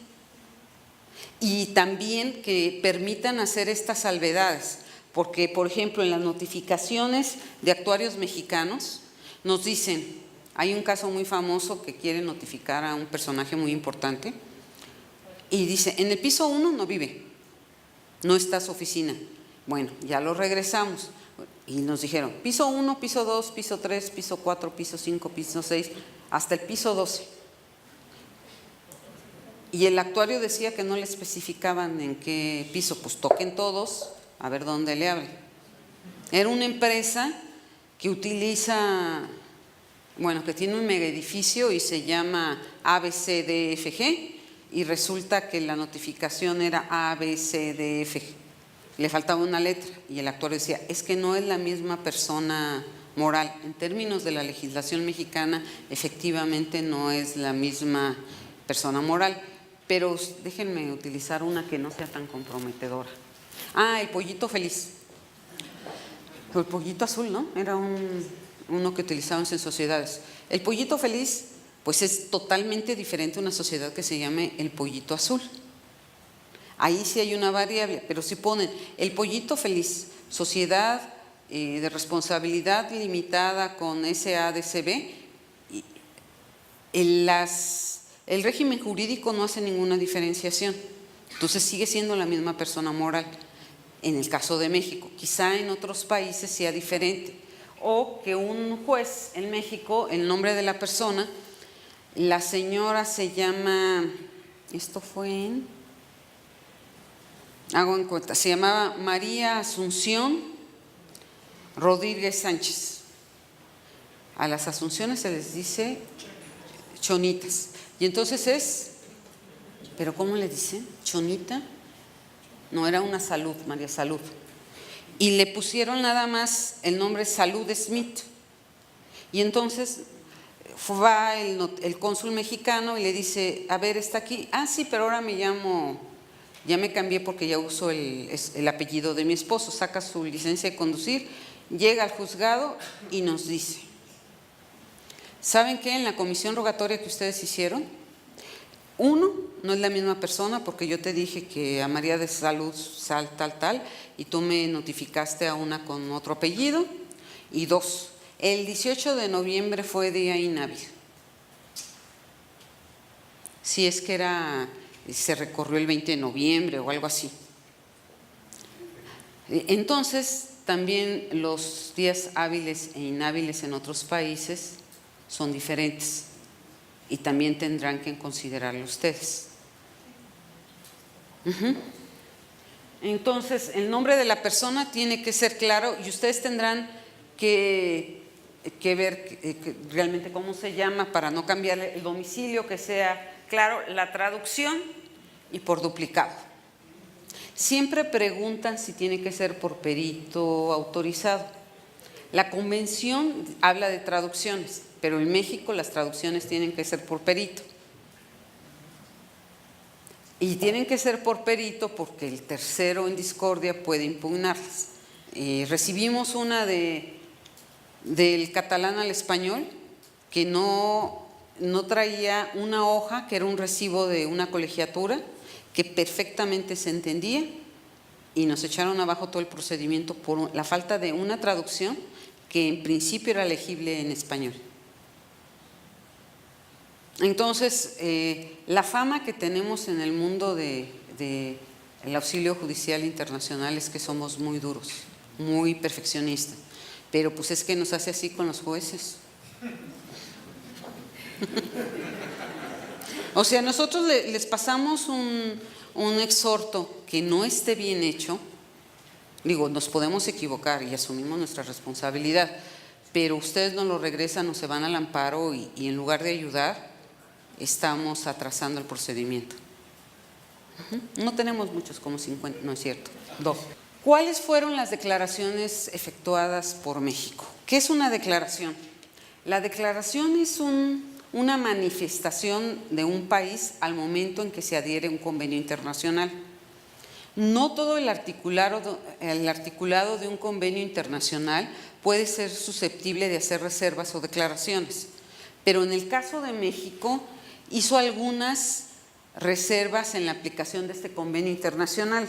Y también que permitan hacer estas salvedades, porque por ejemplo en las notificaciones de actuarios mexicanos nos dicen, hay un caso muy famoso que quiere notificar a un personaje muy importante y dice, en el piso 1 no vive, no está su oficina. Bueno, ya lo regresamos y nos dijeron, piso 1, piso 2, piso 3, piso 4, piso 5, piso 6, hasta el piso 12. Y el actuario decía que no le especificaban en qué piso, pues toquen todos, a ver dónde le abre. Era una empresa que utiliza, bueno, que tiene un mega edificio y se llama ABCDFG y resulta que la notificación era ABCDFG. Le faltaba una letra y el actuario decía, es que no es la misma persona moral. En términos de la legislación mexicana, efectivamente no es la misma persona moral. Pero déjenme utilizar una que no sea tan comprometedora. El pollito feliz. El pollito azul, ¿no? Era uno que utilizábamos en sociedades. El pollito feliz, pues es totalmente diferente a una sociedad que se llame el pollito azul. Ahí sí hay una variable, pero si ponen el pollito feliz, sociedad de responsabilidad limitada con SADCB, el régimen jurídico no hace ninguna diferenciación, entonces sigue siendo la misma persona moral. En el caso de México, quizá en otros países sea diferente, o que un juez en México, el nombre de la persona, la señora se llama, esto fue hago en cuenta, se llamaba María Asunción Rodríguez Sánchez. A las Asunciones se les dice chonitas. Y entonces ¿pero cómo le dicen? ¿Chonita? No, era una Salud, María Salud. Y le pusieron nada más el nombre Salud Smith. Y entonces va el cónsul mexicano y le dice, a ver, ¿está aquí? Sí, pero ahora me llamo, ya me cambié porque ya uso el apellido de mi esposo. Saca su licencia de conducir, llega al juzgado y nos dice, ¿saben qué? En la comisión rogatoria que ustedes hicieron, uno, no es la misma persona porque yo te dije que a María de Salud tal, y tú me notificaste a una con otro apellido. Y dos, el 18 de noviembre fue día inhábil. Si es que se recorrió el 20 de noviembre o algo así. Entonces, también los días hábiles e inhábiles en otros países son diferentes. Y también tendrán que considerarlo ustedes. Entonces, el nombre de la persona tiene que ser claro y ustedes tendrán que ver realmente cómo se llama para no cambiar el domicilio, que sea claro, la traducción y por duplicado. Siempre preguntan si tiene que ser por perito autorizado. La convención habla de traducciones, pero en México las traducciones tienen que ser por perito. Y tienen que ser por perito porque el tercero en discordia puede impugnarlas. Recibimos una del catalán al español que no no traía una hoja que era un recibo de una colegiatura que perfectamente se entendía y nos echaron abajo todo el procedimiento por la falta de una traducción que en principio era legible en español. Entonces, la fama que tenemos en el mundo del auxilio judicial internacional es que somos muy duros, muy perfeccionistas, pero pues es que nos hace así con los jueces. O sea, nosotros les pasamos un exhorto que no esté bien hecho, digo, nos podemos equivocar y asumimos nuestra responsabilidad, pero ustedes nos lo regresan o se van al amparo y en lugar de ayudar, estamos atrasando el procedimiento. No tenemos muchos, como 50, no es cierto, 2. ¿Cuáles fueron las declaraciones efectuadas por México? ¿Qué es una declaración? La declaración es una manifestación de un país al momento en que se adhiere a un convenio internacional. No todo el articulado de un convenio internacional puede ser susceptible de hacer reservas o declaraciones, pero en el caso de México hizo algunas reservas en la aplicación de este convenio internacional.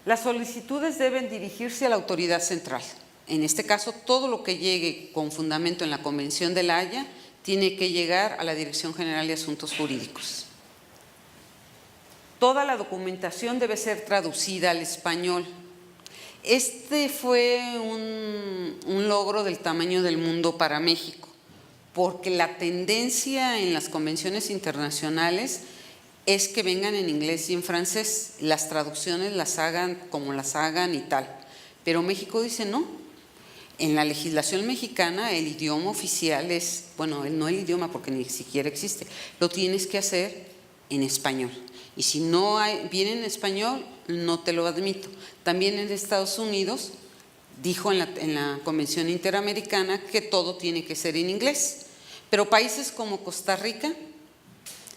Las solicitudes deben dirigirse a la autoridad central. En este caso, todo lo que llegue con fundamento en la Convención de La Haya tiene que llegar a la Dirección General de Asuntos Jurídicos. Toda la documentación debe ser traducida al español. Este fue un logro del tamaño del mundo para México, porque la tendencia en las convenciones internacionales es que vengan en inglés y en francés, las traducciones las hagan como las hagan y tal. Pero México dice no. En la legislación mexicana el idioma oficial es, bueno, no el idioma porque ni siquiera existe, lo tienes que hacer en español. Y si no viene en español, no te lo admito. También en Estados Unidos dijo en la Convención Interamericana que todo tiene que ser en inglés. Pero países como Costa Rica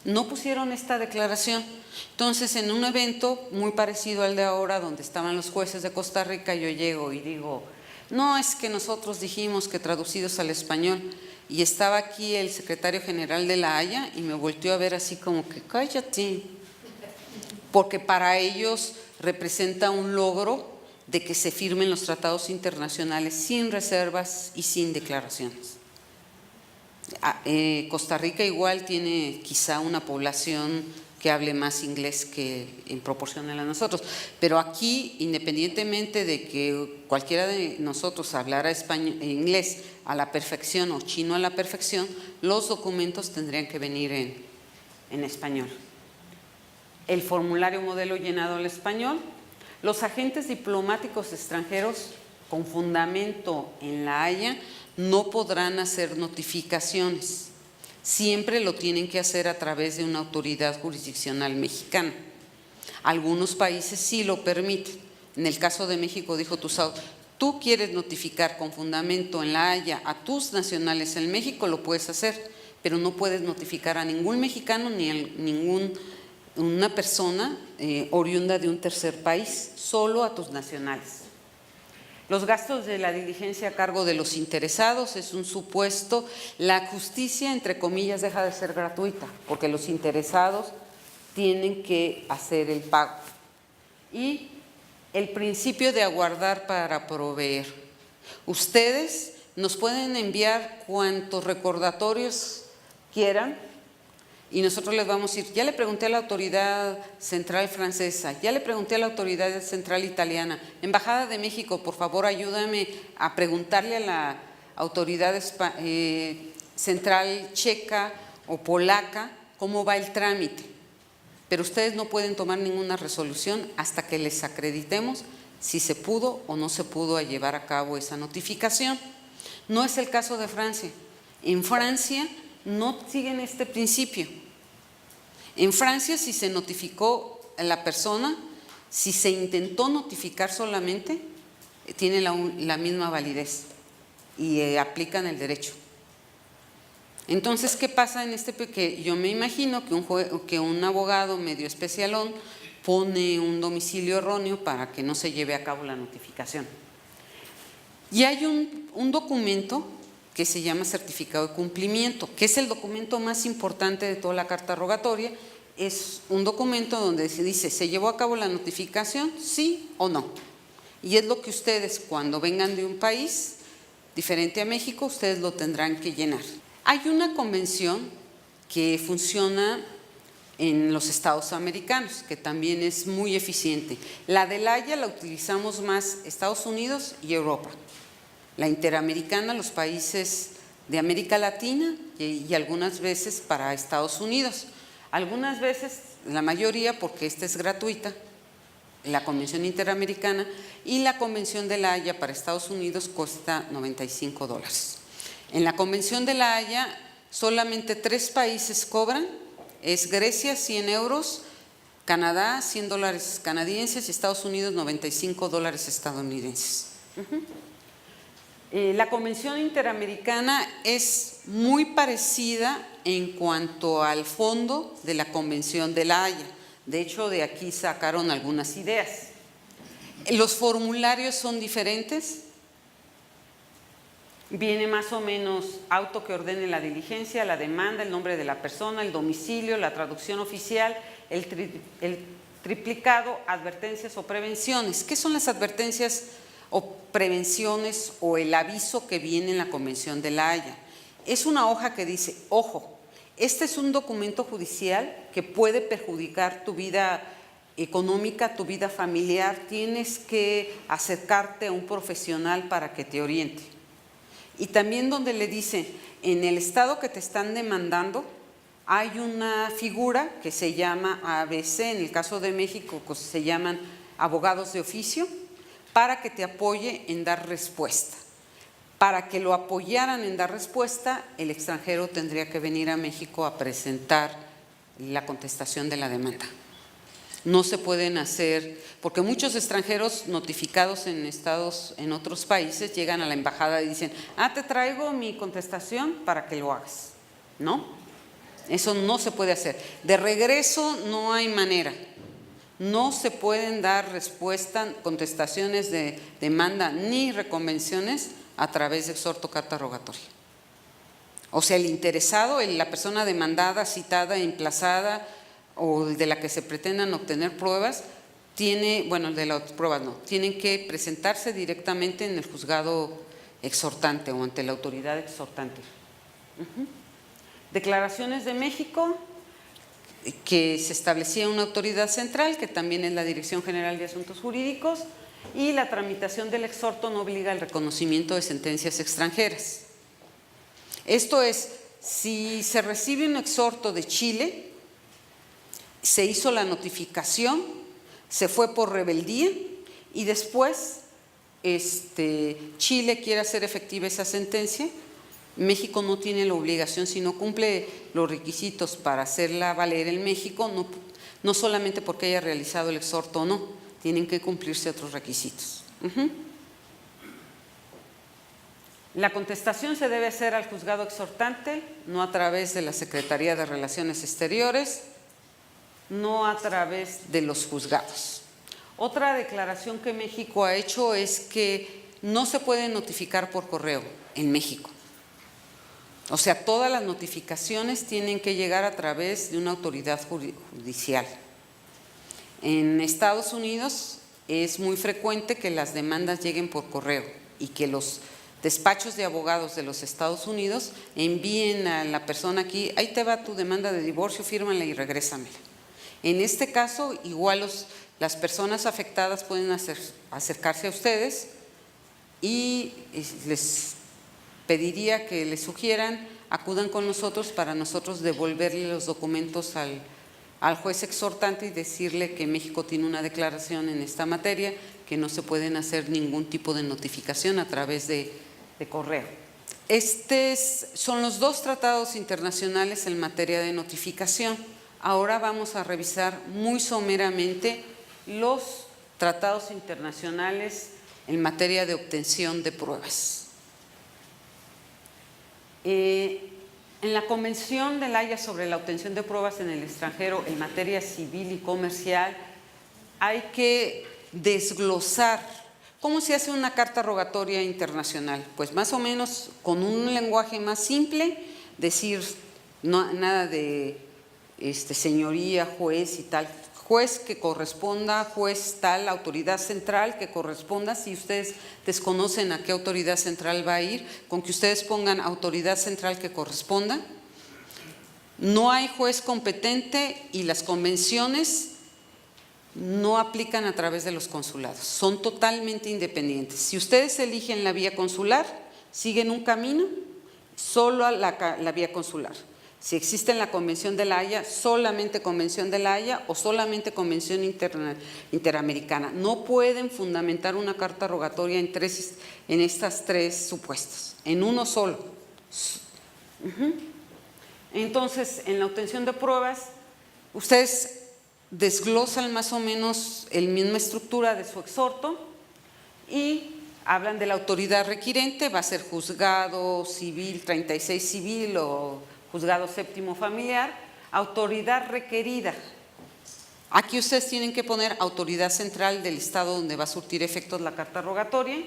no pusieron esta declaración. Entonces, en un evento muy parecido al de ahora, donde estaban los jueces de Costa Rica, yo llego y digo, no, es que nosotros dijimos que traducidos al español, y estaba aquí el secretario general de La Haya y me volteó a ver así como que cállate, porque para ellos representa un logro de que se firmen los tratados internacionales sin reservas y sin declaraciones. Costa Rica igual tiene quizá una población que hable más inglés que en proporción a nosotros, pero aquí, independientemente de que cualquiera de nosotros hablara inglés a la perfección o chino a la perfección, los documentos tendrían que venir en español. El formulario modelo llenado al español. Los agentes diplomáticos extranjeros con fundamento en La Haya no podrán hacer notificaciones. Siempre lo tienen que hacer a través de una autoridad jurisdiccional mexicana. Algunos países sí lo permiten. En el caso de México dijo tú quieres notificar con fundamento en La Haya a tus nacionales en México, lo puedes hacer, pero no puedes notificar a ningún mexicano ni a una persona oriunda de un tercer país, solo a tus nacionales. Los gastos de la diligencia a cargo de los interesados es un supuesto. La justicia, entre comillas, deja de ser gratuita, porque los interesados tienen que hacer el pago. Y el principio de aguardar para proveer. Ustedes nos pueden enviar cuantos recordatorios quieran, y nosotros les vamos a decir, ya le pregunté a la autoridad central francesa, ya le pregunté a la autoridad central italiana, Embajada de México, por favor ayúdame a preguntarle a la autoridad central checa o polaca cómo va el trámite. Pero ustedes no pueden tomar ninguna resolución hasta que les acreditemos si se pudo o no se pudo llevar a cabo esa notificación. No es el caso de Francia. En Francia no siguen este principio. En Francia, si se notificó a la persona, si se intentó notificar solamente, tiene la misma validez y aplican el derecho. Entonces, ¿qué pasa en que yo me imagino que un abogado medio especialón pone un domicilio erróneo para que no se lleve a cabo la notificación. Y hay un documento que se llama certificado de cumplimiento, que es el documento más importante de toda la carta rogatoria. Es un documento donde se dice, ¿se llevó a cabo la notificación? ¿Sí o no? Y es lo que ustedes, cuando vengan de un país diferente a México, ustedes lo tendrán que llenar. Hay una convención que funciona en los Estados americanos, que también es muy eficiente. La de La Haya la utilizamos más Estados Unidos y Europa. La interamericana, los países de América Latina y algunas veces para Estados Unidos. Algunas veces, la mayoría, porque esta es gratuita, la Convención Interamericana, y la Convención de La Haya para Estados Unidos cuesta $95. En la Convención de La Haya solamente 3 países cobran, es Grecia, 100 euros, Canadá, $100 canadienses y Estados Unidos, $95 estadounidenses. La Convención Interamericana es muy parecida en cuanto al fondo de la Convención de La Haya. De hecho, de aquí sacaron algunas ideas. Los formularios son diferentes. Viene más o menos auto que ordene la diligencia, la demanda, el nombre de la persona, el domicilio, la traducción oficial, el triplicado, advertencias o prevenciones. ¿Qué son las advertencias o prevenciones o el aviso que viene en la Convención de La Haya? Es una hoja que dice, ojo, este es un documento judicial que puede perjudicar tu vida económica, tu vida familiar, tienes que acercarte a un profesional para que te oriente. Y también donde le dice, en el estado que te están demandando, hay una figura que se llama ABC, en el caso de México pues, se llaman abogados de oficio, para que te apoye en dar respuesta. Para que lo apoyaran en dar respuesta, el extranjero tendría que venir a México a presentar la contestación de la demanda. No se pueden hacer, porque muchos extranjeros notificados en otros países llegan a la embajada y dicen, te traigo mi contestación para que lo hagas. ¿No? Eso no se puede hacer. De regreso no hay manera. No se pueden dar respuestas, contestaciones de demanda ni reconvenciones a través de exhorto, carta rogatoria. O sea, el interesado, la persona demandada, citada, emplazada o de la que se pretendan obtener pruebas, de las pruebas no, tienen que presentarse directamente en el juzgado exhortante o ante la autoridad exhortante. Declaraciones de México, que se establecía una autoridad central, que también es la Dirección General de Asuntos Jurídicos, y la tramitación del exhorto no obliga al reconocimiento de sentencias extranjeras. Esto es, si se recibe un exhorto de Chile, se hizo la notificación, se fue por rebeldía y después Chile quiere hacer efectiva esa sentencia, México no tiene la obligación, si no cumple los requisitos para hacerla valer en México, no solamente porque haya realizado el exhorto o no, tienen que cumplirse otros requisitos. La contestación se debe hacer al juzgado exhortante, no a través de la Secretaría de Relaciones Exteriores, no a través de los juzgados. Otra declaración que México ha hecho es que no se puede notificar por correo en México. O sea, todas las notificaciones tienen que llegar a través de una autoridad judicial. En Estados Unidos es muy frecuente que las demandas lleguen por correo y que los despachos de abogados de los Estados Unidos envíen a la persona aquí, ahí te va tu demanda de divorcio, fírmala y regrésamela. En este caso, igual las personas afectadas pueden acercarse a ustedes y les pediría que les sugieran, acudan con nosotros para nosotros devolverle los documentos al juez exhortante y decirle que México tiene una declaración en esta materia, que no se pueden hacer ningún tipo de notificación a través de correo. Son los 2 tratados internacionales en materia de notificación. Ahora vamos a revisar muy someramente los tratados internacionales en materia de obtención de pruebas. En la Convención de La Haya sobre la obtención de pruebas en el extranjero en materia civil y comercial hay que desglosar ¿Cómo se hace una carta rogatoria internacional? Pues más o menos con un lenguaje más simple, decir nada de señoría, juez y tal. Juez que corresponda, juez tal, autoridad central que corresponda. Si ustedes desconocen a qué autoridad central va a ir, con que ustedes pongan autoridad central que corresponda. No hay juez competente y las convenciones no aplican a través de los consulados, son totalmente independientes. Si ustedes eligen la vía consular, siguen un camino, solo la vía consular. Si existe en la Convención de la Haya, solamente Convención de la Haya o solamente Convención Interamericana. No pueden fundamentar una carta rogatoria en estas tres supuestos, en uno solo. Entonces, en la obtención de pruebas, ustedes desglosan más o menos la misma estructura de su exhorto y hablan de la autoridad requirente, va a ser juzgado civil 36 civil o juzgado séptimo familiar. Autoridad requerida, aquí ustedes tienen que poner autoridad central del estado donde va a surtir efectos la carta rogatoria.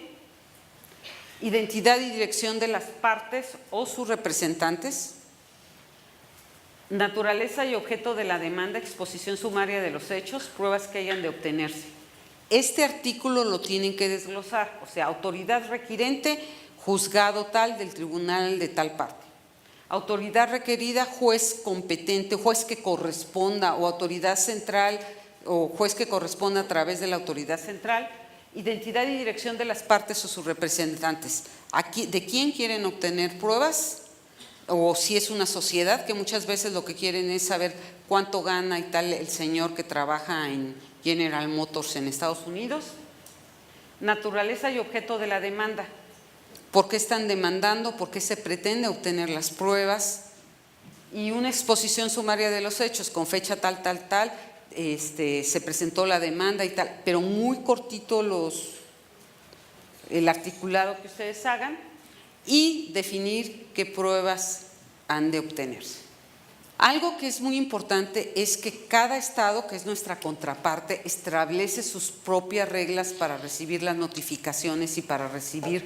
Identidad y dirección de las partes o sus representantes. Naturaleza y objeto de la demanda, exposición sumaria de los hechos, pruebas que hayan de obtenerse. Este artículo lo tienen que desglosar, o sea, autoridad requirente, juzgado tal del tribunal de tal parte. Autoridad requerida, juez competente, juez que corresponda, o autoridad central, o juez que corresponda a través de la autoridad central. Identidad y dirección de las partes o sus representantes. Aquí, ¿de quién quieren obtener pruebas? O si es una sociedad, que muchas veces lo que quieren es saber cuánto gana y tal el señor que trabaja en General Motors en Estados Unidos. Naturaleza y objeto de la demanda. ¿Por qué están demandando? ¿Por qué se pretende obtener las pruebas? Y una exposición sumaria de los hechos con fecha tal, tal, tal, se presentó la demanda y tal, pero muy cortito el articulado que ustedes hagan. Y definir qué pruebas han de obtenerse. Algo que es muy importante es que cada estado, que es nuestra contraparte, establece sus propias reglas para recibir las notificaciones y para recibir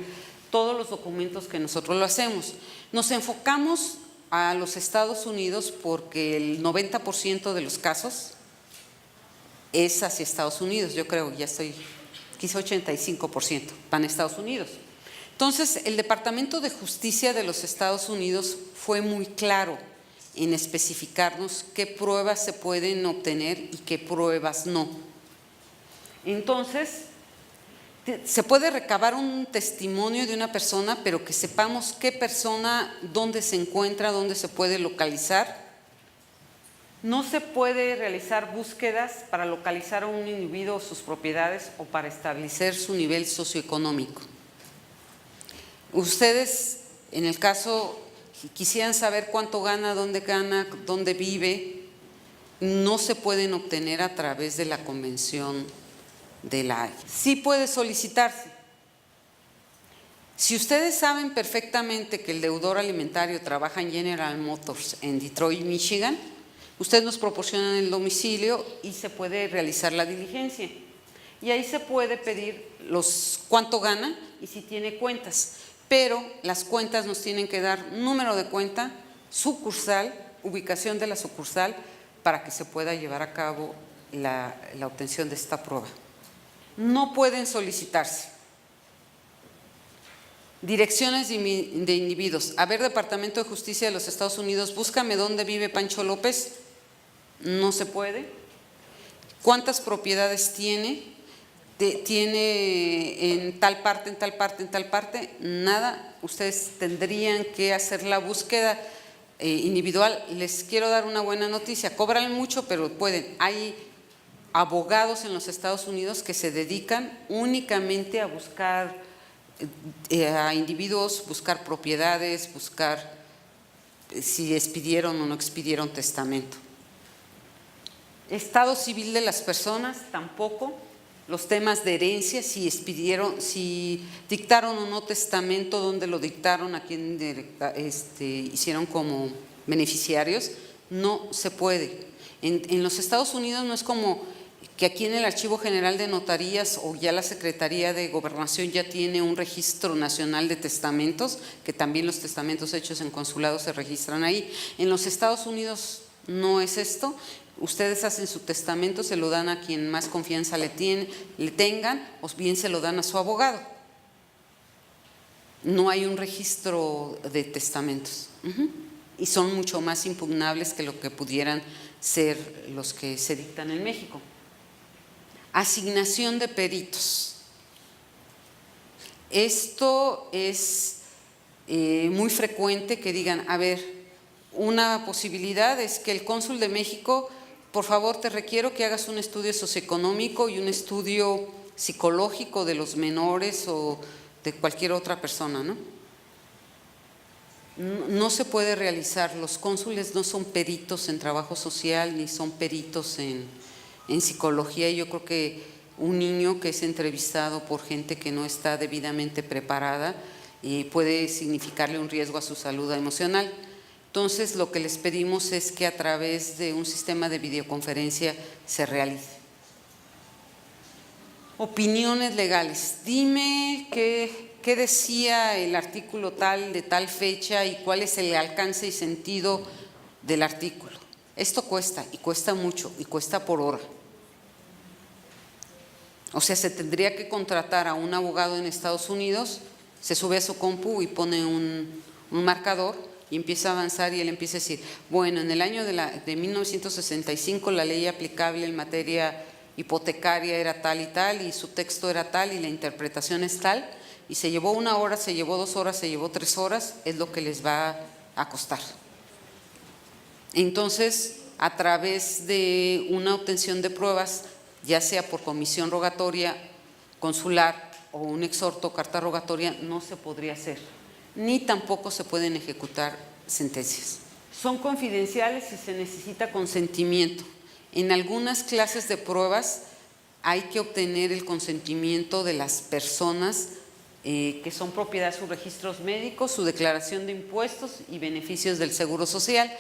todos los documentos que nosotros lo hacemos. Nos enfocamos a los Estados Unidos porque el 90% de los casos es hacia Estados Unidos, yo creo, ya estoy, quizá 85% van a Estados Unidos. Entonces, el Departamento de Justicia de los Estados Unidos fue muy claro en especificarnos qué pruebas se pueden obtener y qué pruebas no. Entonces, se puede recabar un testimonio de una persona, pero que sepamos qué persona, dónde se encuentra, dónde se puede localizar. No se puede realizar búsquedas para localizar a un individuo o sus propiedades o para establecer su nivel socioeconómico. Ustedes, en el caso, quisieran saber cuánto gana, dónde vive, no se pueden obtener a través de la Convención de la Haya. Sí puede solicitarse. Si ustedes saben perfectamente que el deudor alimentario trabaja en General Motors en Detroit, Michigan, ustedes nos proporcionan el domicilio y se puede realizar la diligencia. Y ahí se puede pedir cuánto gana y si tiene cuentas. Pero las cuentas nos tienen que dar número de cuenta, sucursal, ubicación de la sucursal, para que se pueda llevar a cabo la obtención de esta prueba. No pueden solicitarse. Direcciones de individuos. A ver, Departamento de Justicia de los Estados Unidos, búscame dónde vive Pancho López. No se puede. ¿Cuántas propiedades tiene? Tiene en tal parte, en tal parte, en tal parte, nada. Ustedes tendrían que hacer la búsqueda individual. Les quiero dar una buena noticia, cobran mucho, pero pueden. Hay abogados en los Estados Unidos que se dedican únicamente a buscar a individuos, buscar propiedades, buscar si expidieron o no expidieron testamento. Estado civil de las personas, tampoco. Los temas de herencia, si dictaron o no testamento, dónde lo dictaron, a quién hicieron como beneficiarios, no se puede. En los Estados Unidos no es como que aquí en el Archivo General de Notarías o ya la Secretaría de Gobernación ya tiene un registro nacional de testamentos, que también los testamentos hechos en consulados se registran ahí. En los Estados Unidos no es esto. Ustedes hacen su testamento, se lo dan a quien más confianza le tengan, o bien se lo dan a su abogado. No hay un registro de testamentos. Y son mucho más impugnables que lo que pudieran ser los que se dictan en México. Asignación de peritos. Esto es muy frecuente que digan, a ver, una posibilidad es que el cónsul de México, por favor te requiero que hagas un estudio socioeconómico y un estudio psicológico de los menores o de cualquier otra persona, ¿no? No se puede realizar, los cónsules no son peritos en trabajo social ni son peritos en psicología, y yo creo que un niño que es entrevistado por gente que no está debidamente preparada puede significarle un riesgo a su salud emocional. Entonces, lo que les pedimos es que a través de un sistema de videoconferencia se realice. Opiniones legales. Dime qué decía el artículo tal de tal fecha y cuál es el alcance y sentido del artículo. Esto cuesta, y cuesta mucho, y cuesta por hora. O sea, se tendría que contratar a un abogado en Estados Unidos, se sube a su compu y pone un marcador y empieza a avanzar, y él empieza a decir, bueno, en el año de 1965 la ley aplicable en materia hipotecaria era tal y su texto era tal y la interpretación es tal, y se llevó 1 hora, se llevó 2 horas, se llevó 3 horas, es lo que les va a costar. Entonces, a través de una obtención de pruebas, ya sea por comisión rogatoria consular o un exhorto o carta rogatoria, no se podría hacer, ni tampoco se pueden ejecutar sentencias. Son confidenciales y se necesita consentimiento. En algunas clases de pruebas hay que obtener el consentimiento de las personas que son propiedad de sus registros médicos, su declaración de impuestos y beneficios del Seguro Social,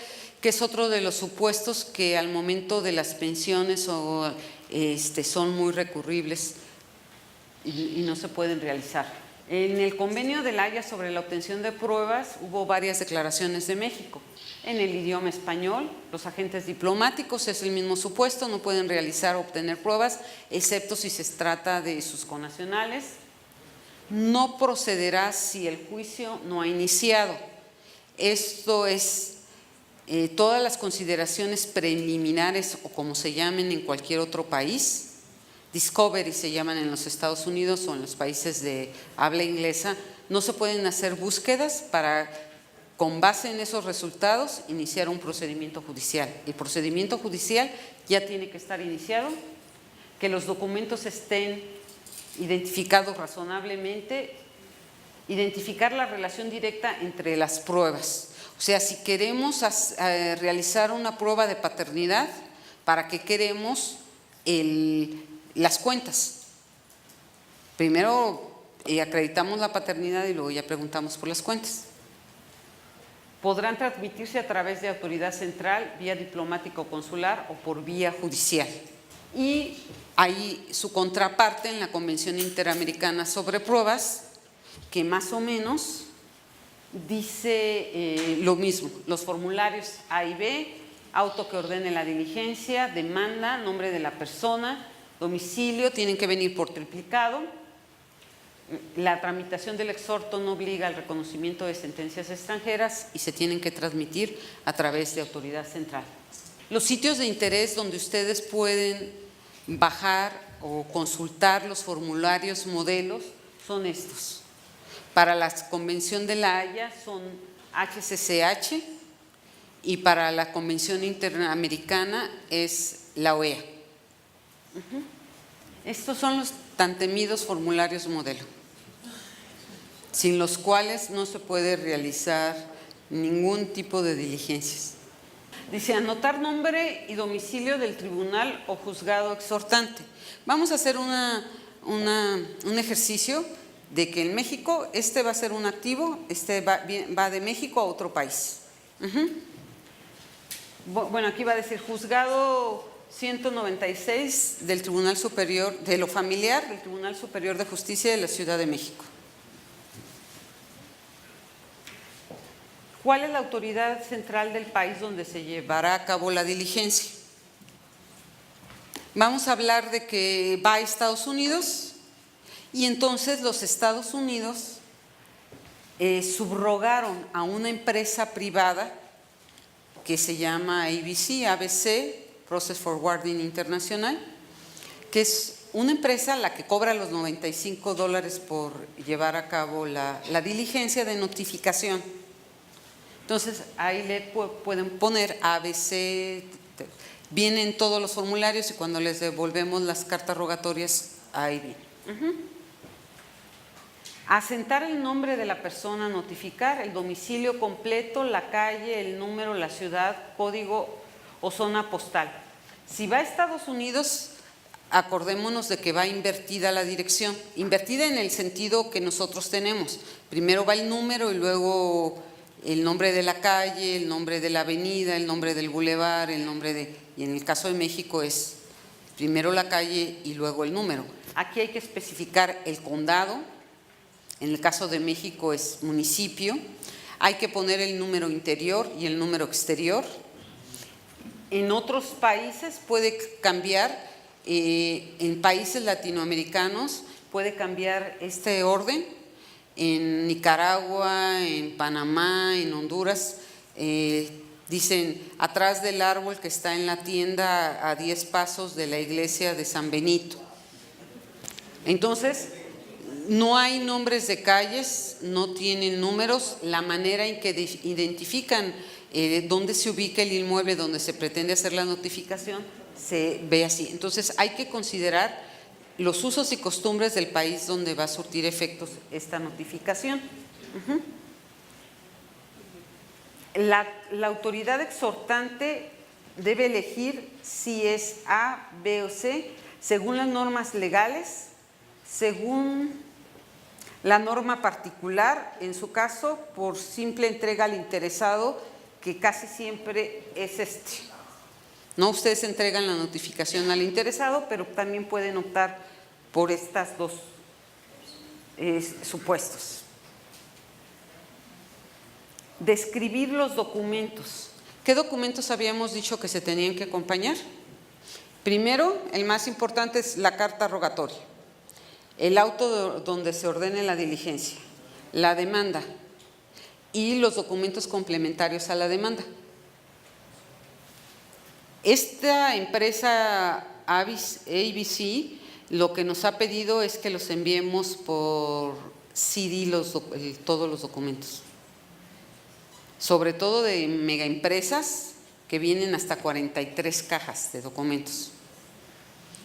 que es otro de los supuestos que al momento de las pensiones son muy recurribles y no se pueden realizar. En el convenio de La Haya sobre la obtención de pruebas hubo varias declaraciones de México. En el idioma español, los agentes diplomáticos es el mismo supuesto, no pueden realizar o obtener pruebas, excepto si se trata de sus connacionales. No procederá si el juicio no ha iniciado. Esto es todas las consideraciones preliminares o como se llamen en cualquier otro país, discovery se llaman en los Estados Unidos o en los países de habla inglesa, no se pueden hacer búsquedas para, con base en esos resultados, iniciar un procedimiento judicial. El procedimiento judicial ya tiene que estar iniciado, que los documentos estén identificados razonablemente, identificar la relación directa entre las pruebas. O sea, si queremos realizar una prueba de paternidad, ¿para qué queremos las cuentas? Primero acreditamos la paternidad y luego ya preguntamos por las cuentas. Podrán transmitirse a través de autoridad central, vía diplomática o consular o por vía judicial. Y hay su contraparte en la Convención Interamericana sobre Pruebas, que más o menos dice lo mismo, los formularios A y B, auto que ordene la diligencia, demanda, nombre de la persona, domicilio, tienen que venir por triplicado. La tramitación del exhorto no obliga al reconocimiento de sentencias extranjeras y se tienen que transmitir a través de autoridad central. Los sitios de interés donde ustedes pueden bajar o consultar los formularios modelos son estos. Para la Convención de La Haya son HCCH y para la Convención Interamericana es la OEA. Estos son los tan temidos formularios modelo, sin los cuales no se puede realizar ningún tipo de diligencias. Dice, anotar nombre y domicilio del tribunal o juzgado exhortante. Vamos a hacer un ejercicio de que en México va a ser un activo, va de México a otro país. Bueno, aquí va a decir juzgado 196 del Tribunal Superior de lo Familiar del Tribunal Superior de Justicia de la Ciudad de México. ¿Cuál es la autoridad central del país donde se llevará a cabo la diligencia? Vamos a hablar de que va a Estados Unidos y entonces los Estados Unidos subrogaron a una empresa privada que se llama ABC, Process Forwarding International, que es una empresa la que cobra los $95 por llevar a cabo la diligencia de notificación. Entonces, ahí le pueden poner ABC, vienen todos los formularios y cuando les devolvemos las cartas rogatorias, ahí viene. Asentar el nombre de la persona a notificar, el domicilio completo, la calle, el número, la ciudad, código o zona postal. Si va a Estados Unidos, acordémonos de que va invertida la dirección, invertida en el sentido que nosotros tenemos. Primero va el número y luego el nombre de la calle, el nombre de la avenida, el nombre del bulevar, el nombre de… Y en el caso de México es primero la calle y luego el número. Aquí hay que especificar el condado. En el caso de México es municipio, hay que poner el número interior y el número exterior. En otros países puede cambiar, en países latinoamericanos puede cambiar este orden. En Nicaragua, en Panamá, en Honduras, dicen atrás del árbol que está en la tienda a 10 pasos de la iglesia de San Benito. Entonces, no hay nombres de calles, no tienen números, la manera en que identifican dónde se ubica el inmueble donde se pretende hacer la notificación se ve así. Entonces hay que considerar los usos y costumbres del país donde va a surtir efectos esta notificación. La autoridad exhortante debe elegir si es A, B o C según las normas legales, según la norma particular, en su caso, por simple entrega al interesado, que casi siempre es No, ustedes entregan la notificación al interesado, pero también pueden optar por estas dos supuestos. Describir los documentos. ¿Qué documentos habíamos dicho que se tenían que acompañar? Primero, el más importante es la carta rogatoria. El auto donde se ordene la diligencia, la demanda y los documentos complementarios a la demanda. Esta empresa ABC lo que nos ha pedido es que los enviemos por CD todos los documentos, sobre todo de megaempresas que vienen hasta 43 cajas de documentos.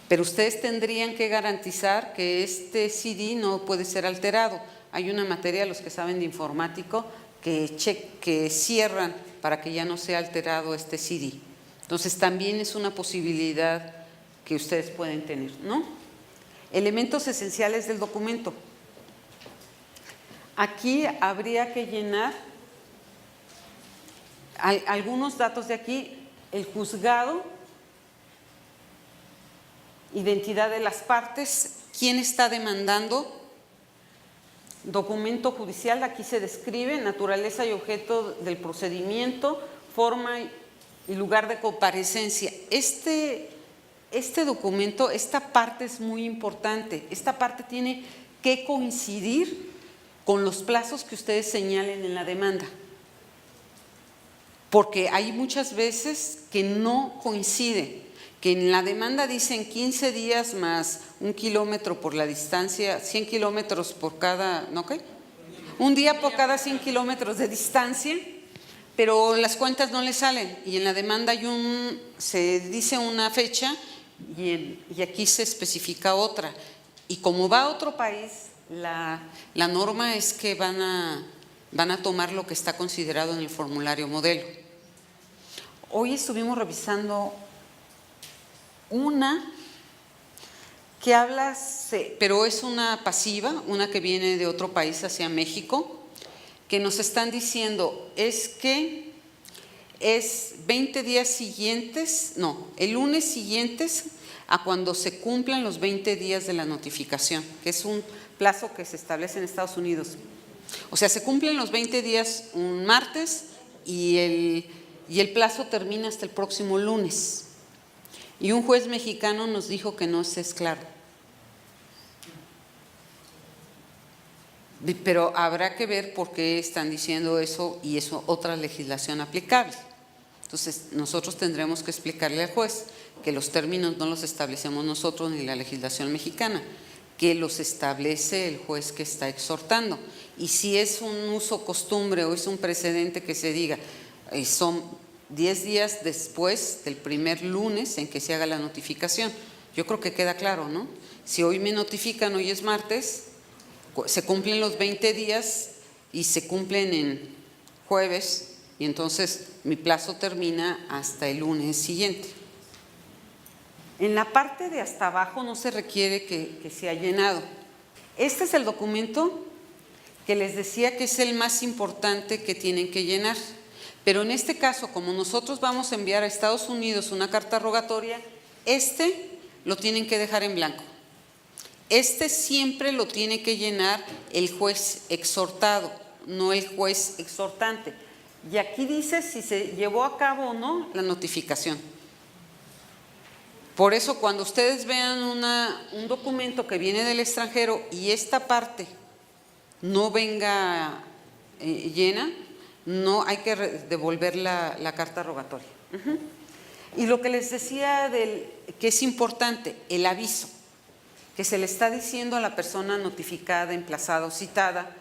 Pero ustedes tendrían que garantizar que este CD no puede ser alterado. Hay una materia, los que saben de informático, que cierran para que ya no sea alterado este CD. Entonces también es una posibilidad que ustedes pueden tener, ¿no? Elementos esenciales del documento. Aquí habría que llenar algunos datos de aquí, el juzgado, identidad de las partes, quién está demandando, documento judicial, aquí se describe naturaleza y objeto del procedimiento, forma y lugar de comparecencia. Este documento, esta parte es muy importante, esta parte tiene que coincidir con los plazos que ustedes señalen en la demanda, porque hay muchas veces que no coincide. Que en la demanda dicen 15 días más 1 kilómetro por la distancia, 100 kilómetros por cada, ¿no qué? Un día por cada 100 kilómetros de distancia, pero las cuentas no le salen y en la demanda se dice una fecha y aquí se especifica otra. Y como va a otro país, la norma es que van a tomar lo que está considerado en el formulario modelo. Hoy estuvimos revisando una que habla, pero es una pasiva, una que viene de otro país hacia México, que nos están diciendo es que es 20 días siguientes, no, el lunes siguientes a cuando se cumplan los 20 días de la notificación, que es un plazo que se establece en Estados Unidos. O sea, se cumplen los 20 días un martes y el plazo termina hasta el próximo lunes. Y un juez mexicano nos dijo que no es claro. Pero habrá que ver por qué están diciendo eso y es otra legislación aplicable. Entonces, nosotros tendremos que explicarle al juez que los términos no los establecemos nosotros ni la legislación mexicana, que los establece el juez que está exhortando. Y si es un uso costumbre o es un precedente que se diga, son 10 días después del primer lunes en que se haga la notificación. Yo creo que queda claro, ¿no? Si hoy me notifican, hoy es martes, se cumplen los 20 días y se cumplen en jueves y entonces mi plazo termina hasta el lunes siguiente. En la parte de hasta abajo no se requiere que sea llenado. Este es el documento que les decía que es el más importante que tienen que llenar. Pero en este caso, como nosotros vamos a enviar a Estados Unidos una carta rogatoria, lo tienen que dejar en blanco. Siempre lo tiene que llenar el juez exhortado, no el juez exhortante. Y aquí dice si se llevó a cabo o no la notificación. Por eso cuando ustedes vean un documento que viene del extranjero y esta parte no venga llena, no hay que devolver la carta rogatoria. Y lo que les decía que es importante, el aviso, que se le está diciendo a la persona notificada, emplazada o citada,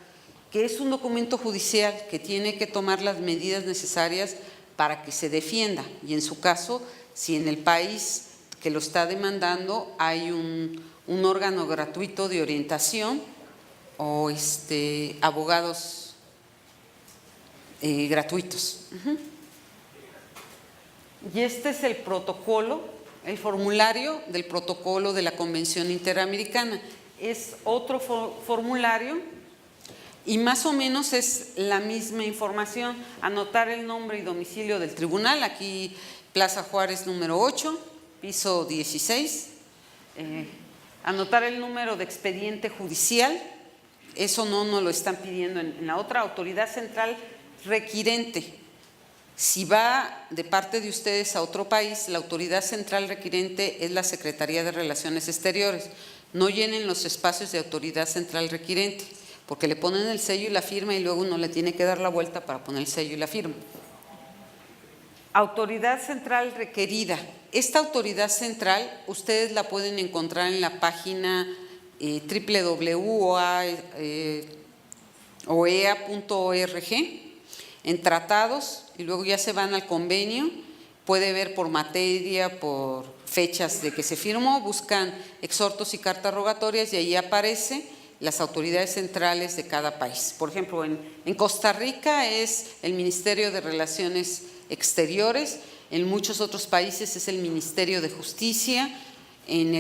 que es un documento judicial que tiene que tomar las medidas necesarias para que se defienda. Y en su caso, si en el país que lo está demandando hay un órgano gratuito de orientación o abogados gratuitos. Y este es el protocolo, el formulario del protocolo de la Convención Interamericana. Es otro formulario y más o menos es la misma información. Anotar el nombre y domicilio del tribunal, aquí Plaza Juárez número 8, piso 16. Anotar el número de expediente judicial, eso no nos lo están pidiendo en la otra autoridad central requirente. Si va de parte de ustedes a otro país, la autoridad central requirente es la Secretaría de Relaciones Exteriores. No llenen los espacios de autoridad central requirente, porque le ponen el sello y la firma y luego uno le tiene que dar la vuelta para poner el sello y la firma. Autoridad central requerida. Esta autoridad central ustedes la pueden encontrar en la página www.oea.org en tratados y luego ya se van al convenio, puede ver por materia, por fechas de que se firmó, buscan exhortos y cartas rogatorias y ahí aparece las autoridades centrales de cada país. Por ejemplo, en Costa Rica es el Ministerio de Relaciones Exteriores, en muchos otros países es el Ministerio de Justicia, en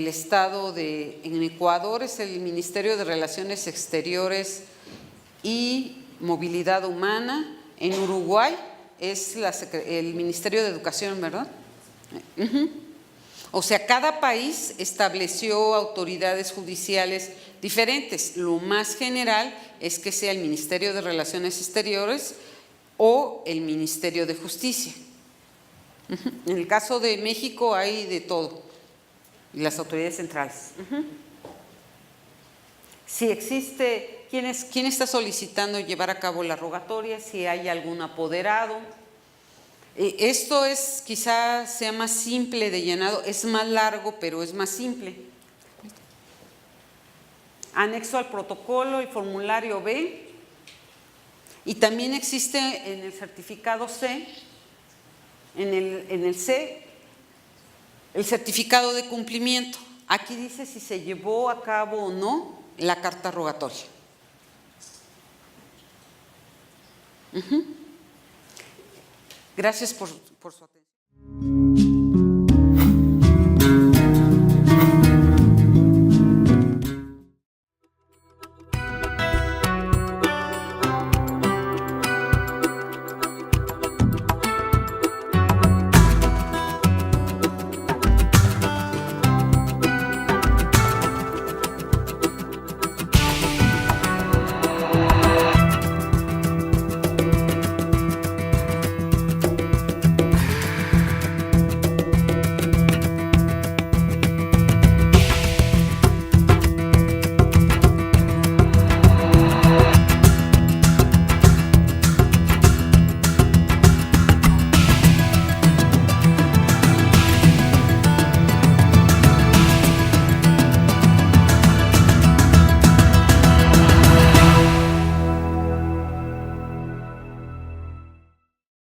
Ecuador es el Ministerio de Relaciones Exteriores y Movilidad Humana, en Uruguay es el Ministerio de Educación, ¿verdad? O sea, cada país estableció autoridades judiciales diferentes. Lo más general es que sea el Ministerio de Relaciones Exteriores o el Ministerio de Justicia. En el caso de México hay de todo, las autoridades centrales. Si existe, ¿quién está solicitando llevar a cabo la rogatoria? Si hay algún apoderado. Esto quizás sea más simple de llenado, es más largo, pero es más simple. Anexo al protocolo, el formulario B, y también existe en el certificado C, en el C, el certificado de cumplimiento. Aquí dice si se llevó a cabo o no la carta rogatoria. Gracias por su atención.